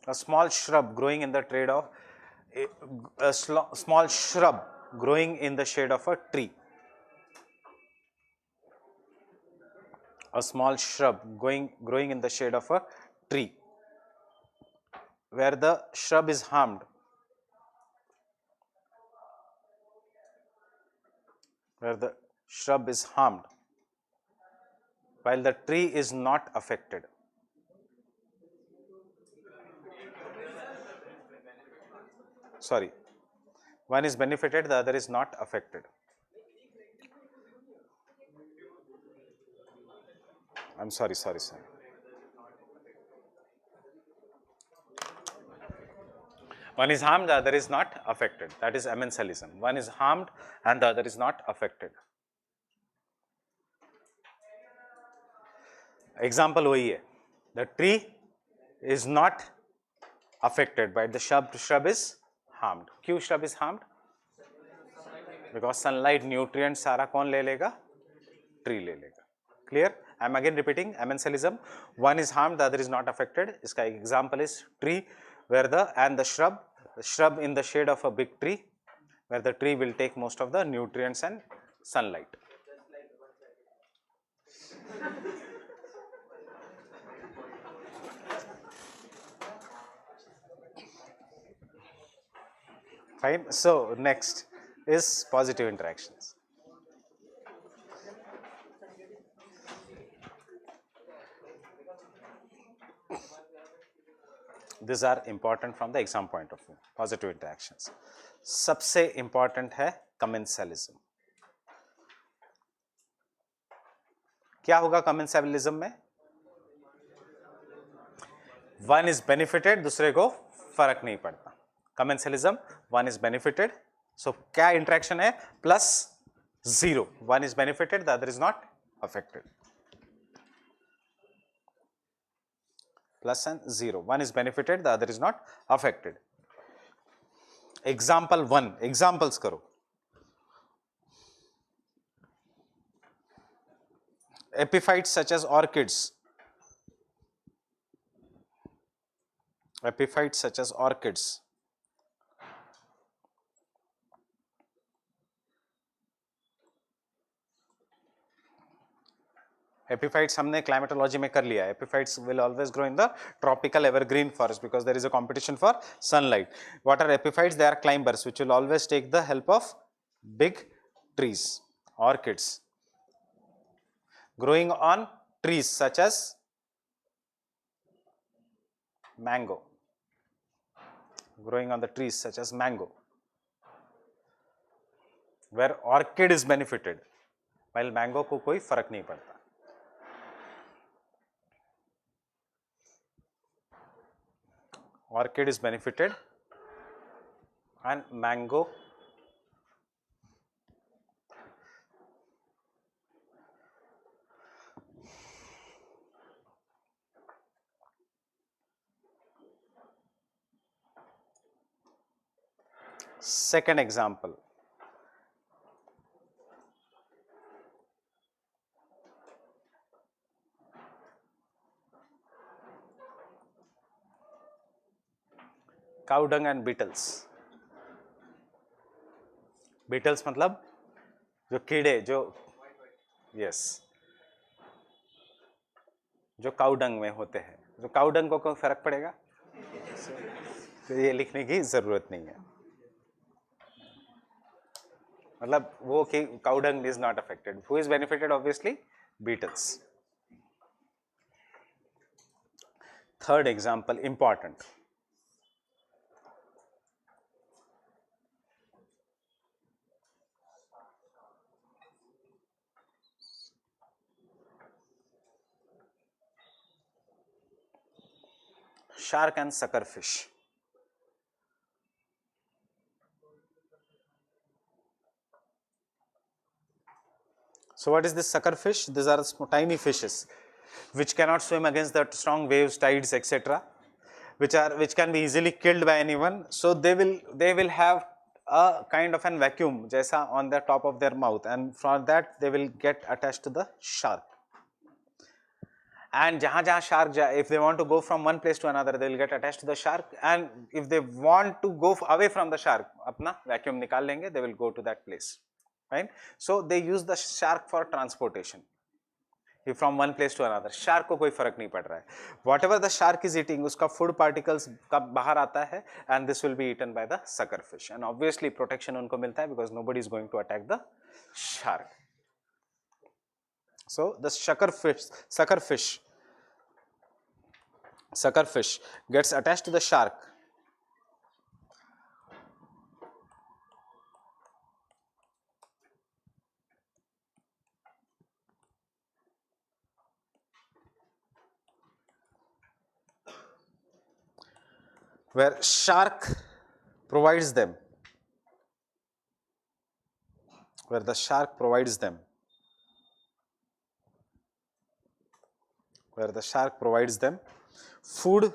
a small shrub growing in the shade of small shrub growing in the shade of a tree. A small shrub growing in the shade of a tree, where the shrub is harmed. Where the shrub is harmed, while the tree is not affected. Sorry, one is benefited, the other is not affected. I'm sorry. One is harmed, the other is not affected. That is amensalism. One is harmed and the other is not affected. Example वही है. The tree is not affected, but the shrub is harmed. क्यों shrub is harmed? Because sunlight, nutrients सारा कौन ले लेगा? Tree ले लेगा. Clear? I am again repeating amensalism. One is harmed, the other is not affected. इसका example is tree, where the shrub in the shade of a big tree, where the tree will take most of the nutrients and sunlight. Fine. So next is positive interactions. These are important from the exam point of view. Positive interactions. सबसे important है commensalism. क्या होगा commensalism में? One is benefited, दूसरे को फर्क नहीं पड़ता. Commensalism, one is benefited. So क्या interaction है? Plus 0. One is benefited, the other is not affected. Plus and 0. One is benefited, the other is not affected. Example 1. Examples करो. Epiphytes such as orchids. Epiphytes such as orchids. Epiphytes हमने climatology में कर लिया. Epiphytes will always grow in the tropical evergreen forest because there is a competition for sunlight. What are epiphytes? They are climbers which will always take the help of big trees. Orchids growing on trees such as mango. Growing on the trees such as mango, where orchid is benefited, while mango को कोई फर्क नहीं पड़ता. Orchid is benefited and mango Second example, cow dung and beetles. Beetles मतलब जो कीड़े जो yes जो काउ डंग में होते हैं, जो काउ डंग को कोई फर्क पड़ेगा? तो ये लिखने की जरूरत नहीं है, मतलब वो कि cow dung is not affected. Who is benefited? Obviously beetles. Third example, important. Shark and sucker fish. So what is this sucker fish? These are tiny fishes which cannot swim against the strong waves, tides, etc., which can be easily killed by anyone. So they will have a kind of an vacuum jaisa on the top of their mouth, and from that they will get attached to the shark. And jahan shark if they want to go from one place to another, they will get attached to the shark, and if they want to go away from the shark, apna vacuum nikal lenge, they will go to that place. Right? So they use the shark for transportation from one place to another. Shark को कोई फर्क नहीं पड़ रहा है. Whatever the shark is eating, उसका food particles कब बाहर आता है, and this will be eaten by the sucker fish. And obviously protection उनको मिलता है because nobody is going to attack the shark. So the sucker fish gets attached to the shark. Where shark provides them, where the shark provides them, where the shark provides them food,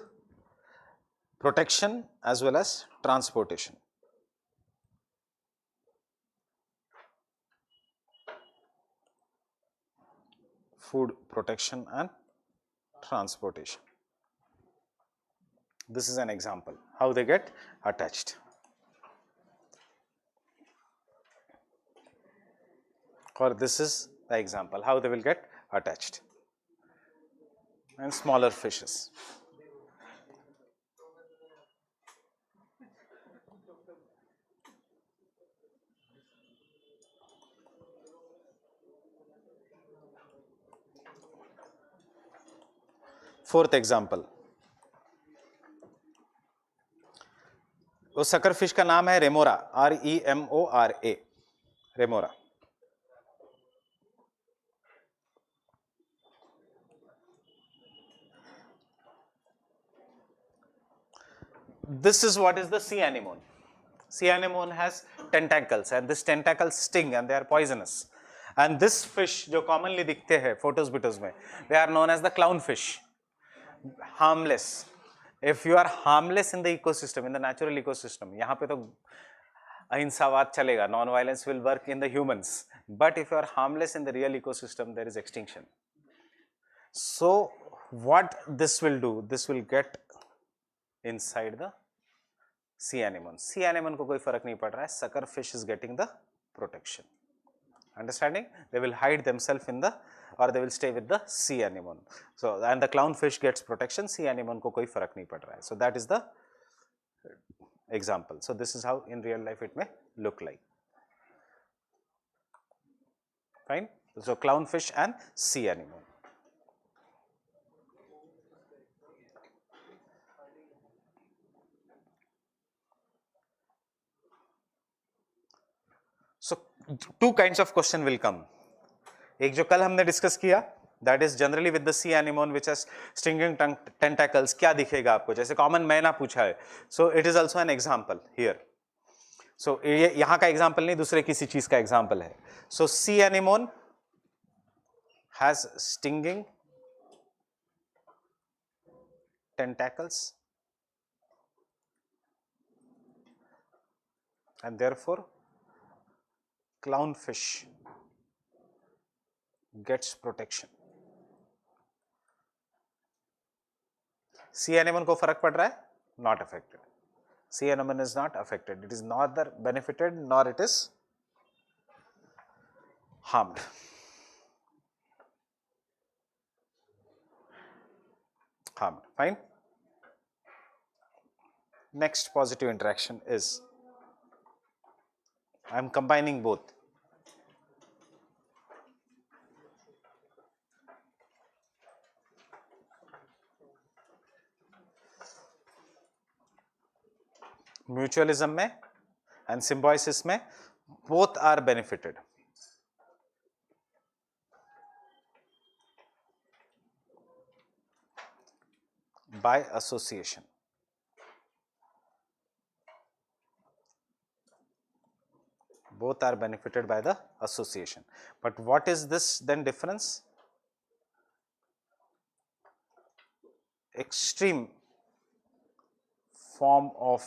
protection as well as transportation. Food, protection and transportation. This is an example how they get attached. Or this is the example how they will get attached. And smaller fishes. Fourth example. उस sucker fish का नाम है remora, REMORA, remora. This is what is the sea anemone. Sea anemone has tentacles, and this tentacles sting and they are poisonous. And this fish जो commonly दिखते हैं photos videos में, they are known as the clownfish. Harmless. If you are harmless in the ecosystem, in the natural ecosystem, यहाँ पे तो अहिंसावाद चलेगा, non-violence will work in the humans. But if you are harmless in the real ecosystem, there is extinction. So what this will do? This will get inside the sea anemone. Sea anemone को कोई फर्क नहीं पड़ रहा है. Sucker fish is getting the protection. Understanding? They will hide themselves in the, or they will stay with the sea anemone. So and the clownfish gets protection. Sea anemone को कोई फर्क नहीं पड़ रहा है. So that is the example. So this is how in real life it may look like. Fine. So clownfish and sea anemone. So two kinds of question will come. एक जो कल हमने डिस्कस किया, that is generally with the sea anemone which has stinging tentacles, क्या दिखेगा आपको, जैसे common मैना पूछा है. So it is also an example here. So ये यहाँ का एग्जाम्पल नहीं, दूसरे किसी चीज का एग्जाम्पल है. So sea anemone has stinging tentacles and therefore clownfish gets protection. Sea anemone को फर्क पड़ रहा है? Not affected. Sea anemone is not affected. It is neither benefited nor it is harmed. Fine. Next positive interaction is, I am combining both. Mutualism में and symbiosis में both are benefited. By association. Both are benefited by the association. But what is this then difference? Extreme form of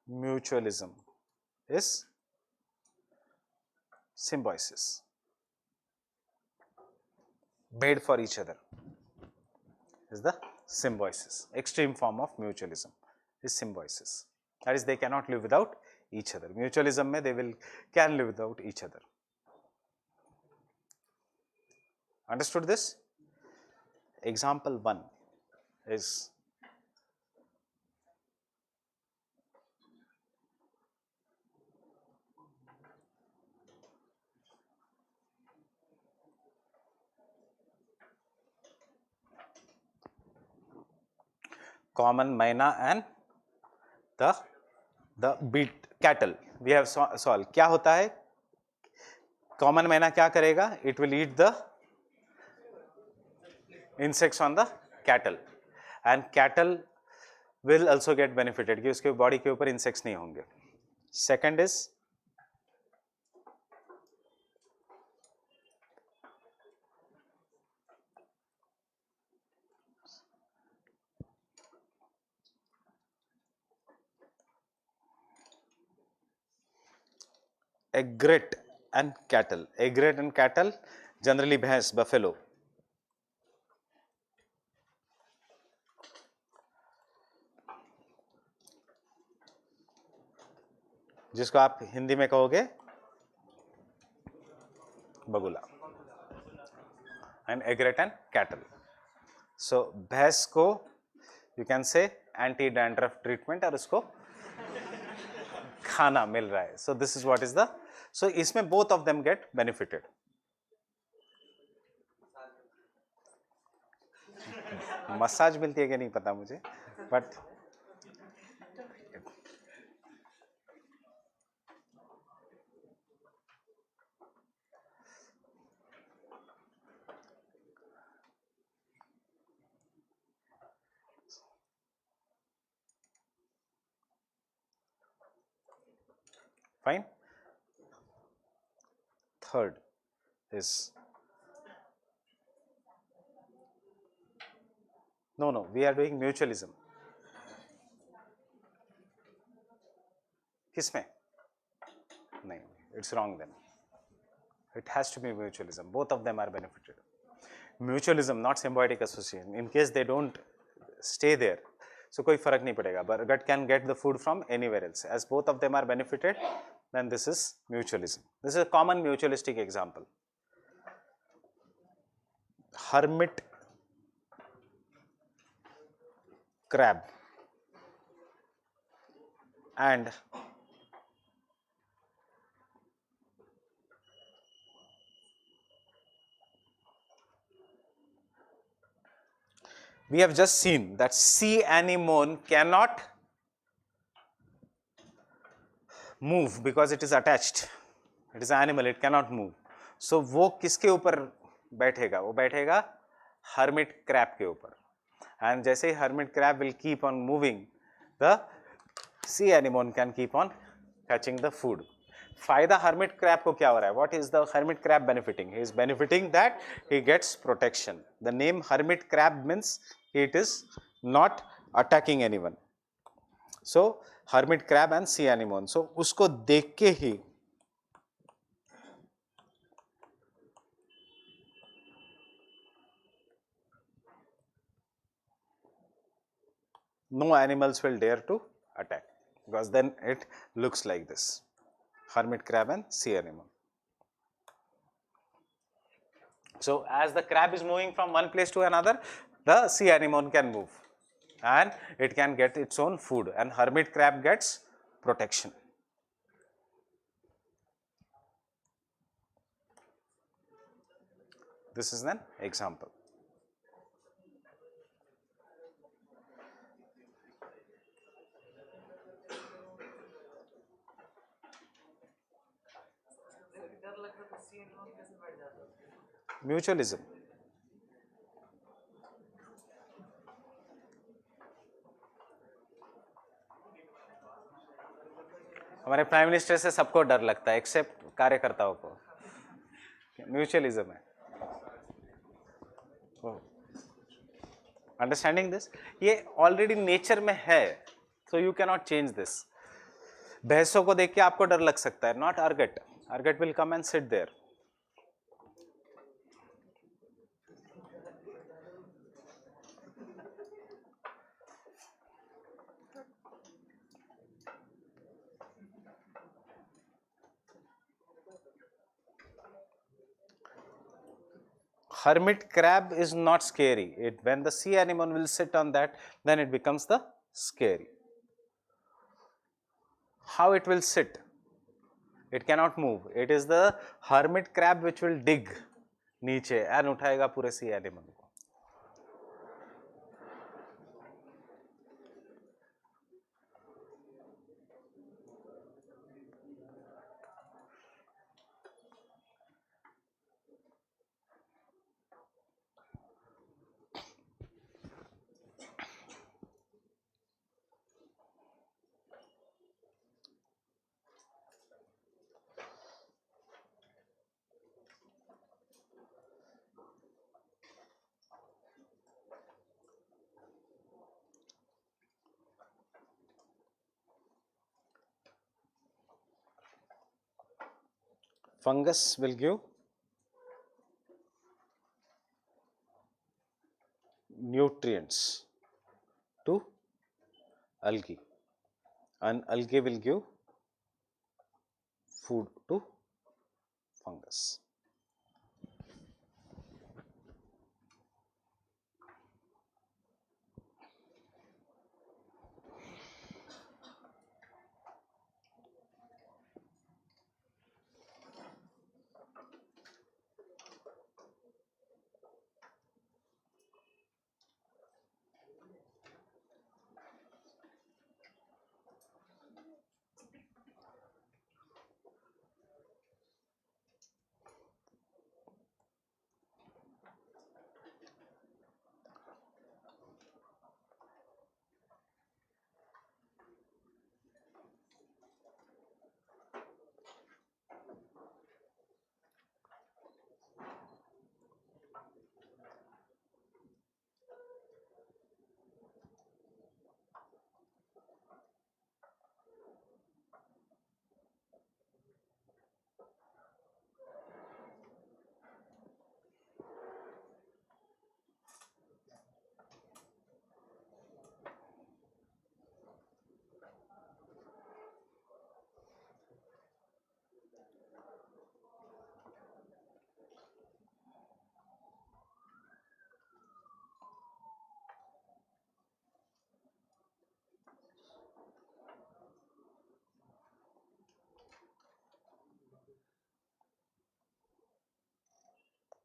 mutualism is symbiosis. Made for each other is the symbiosis. Extreme form of mutualism is symbiosis. That is, they cannot live without each other. Mutualism mein they can live without each other. Understood this? Example 1 is common myna and the beat cattle. We have solved. क्या होता है? Common myna क्या करेगा? It will eat the insects on the cattle, and cattle will also get benefited कि उसके body के ऊपर insects नहीं होंगे. Second is egret and cattle. Egret and cattle, generally भैंस, buffalo. जिसको आप हिंदी में कहोगे बगुला. And egret and cattle. So भैंस को you can say anti dandruff treatment और उसको खाना मिल रहा है. So this is what is the, so इसमें both of them get benefited. Massage मिलती है कि नहीं पता मुझे, but fine. Third is, no, we are doing mutualism. किसमें? नहीं, it's wrong then. It has to be mutualism. Both of them are benefited. Mutualism, not symbiotic association. In case they don't stay there, so कोई फर्क नहीं पड़ेगा. But gut can get the food from anywhere else. As both of them are benefited, then this is mutualism. This is a common mutualistic example. Hermit crab and we have just seen that sea anemone cannot move because it is attached. It is an animal, it cannot move. So वो किसके ऊपर बैठेगा? वो बैठेगा hermit crab के ऊपर. And जैसे ही hermit crab will keep on moving, the sea anemone can keep on catching the food. फायदा hermit crab को क्या हो रहा है? What is the hermit crab benefiting? He is benefiting that he gets protection. The name hermit crab means it is not attacking anyone. So hermit crab and sea anemone. So उसको देख के ही no animals will dare to attack, because then it looks like this: hermit crab and sea anemone. So as the crab is moving from one place to another, the sea anemone can move and it can get its own food, and hermit crab gets protection. This is an example. Mutualism. हमारे prime minister से सबको डर लगता है accept कार्यकर्ताओं को. Mutualism है. Understanding this, ये ऑलरेडी नेचर में है, so you cannot change this. भैंसों को देख के आपको डर लग सकता है, not ergot. Ergot will come and sit there. Hermit crab is not scary. When the sea anemone will sit on that, then it becomes the scary. How it will sit? It cannot move. It is the hermit crab which will dig नीचे and उठाएगा पूरे sea anemone को. Fungus will give nutrients to algae, and algae will give food to fungus.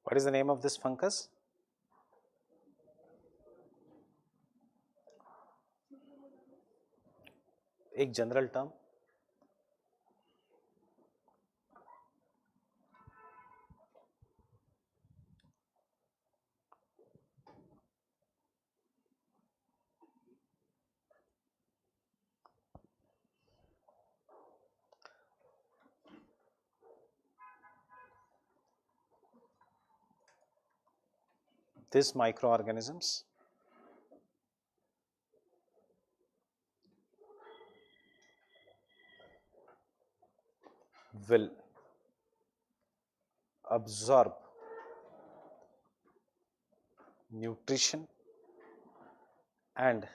What is the name of this fungus? एक general term. These microorganisms will absorb nutrition and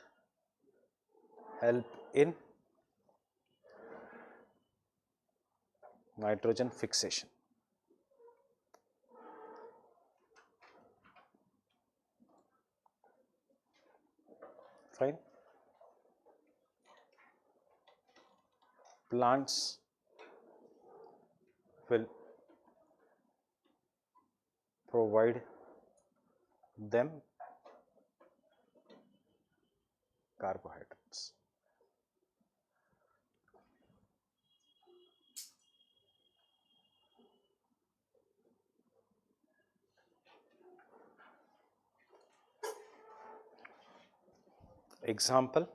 help in nitrogen fixation. Fine. Plants will provide them carbohydrates. Example,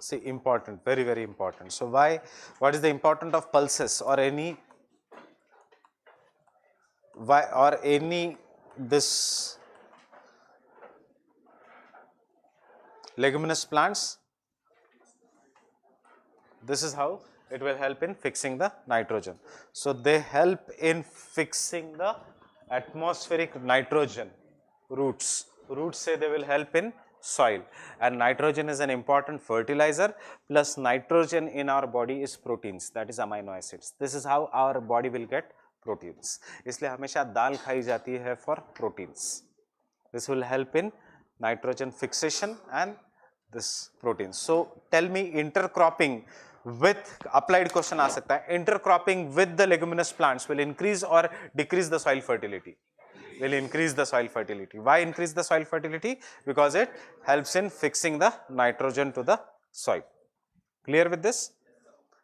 see, important, very, very important. So what is the importance of pulses or any this leguminous plants? This is how it will help in fixing the nitrogen. So they help in fixing the atmospheric nitrogen. Roots say they will help in soil, and nitrogen is an important fertilizer, plus nitrogen in our body is proteins, that is amino acids. This is how our body will get proteins. इसलिए हमेशा दाल खाई जाती है for proteins. This will help in nitrogen fixation and this protein. So tell me, intercropping with applied question आ सकता है, intercropping with the leguminous plants will increase or decrease the soil fertility? Will increase the soil fertility. Why increase the soil fertility? Because it helps in fixing the nitrogen to the soil. Clear with this?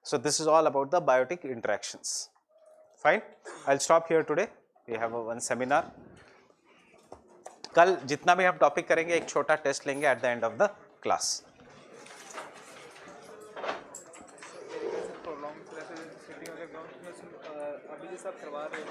So this is all about the biotic interactions. Fine. I'll stop here today. We have one seminar. कल जितना भी हम topic करेंगे एक छोटा test लेंगे at the end of the class. अभी जैसे आप करवा रहे हो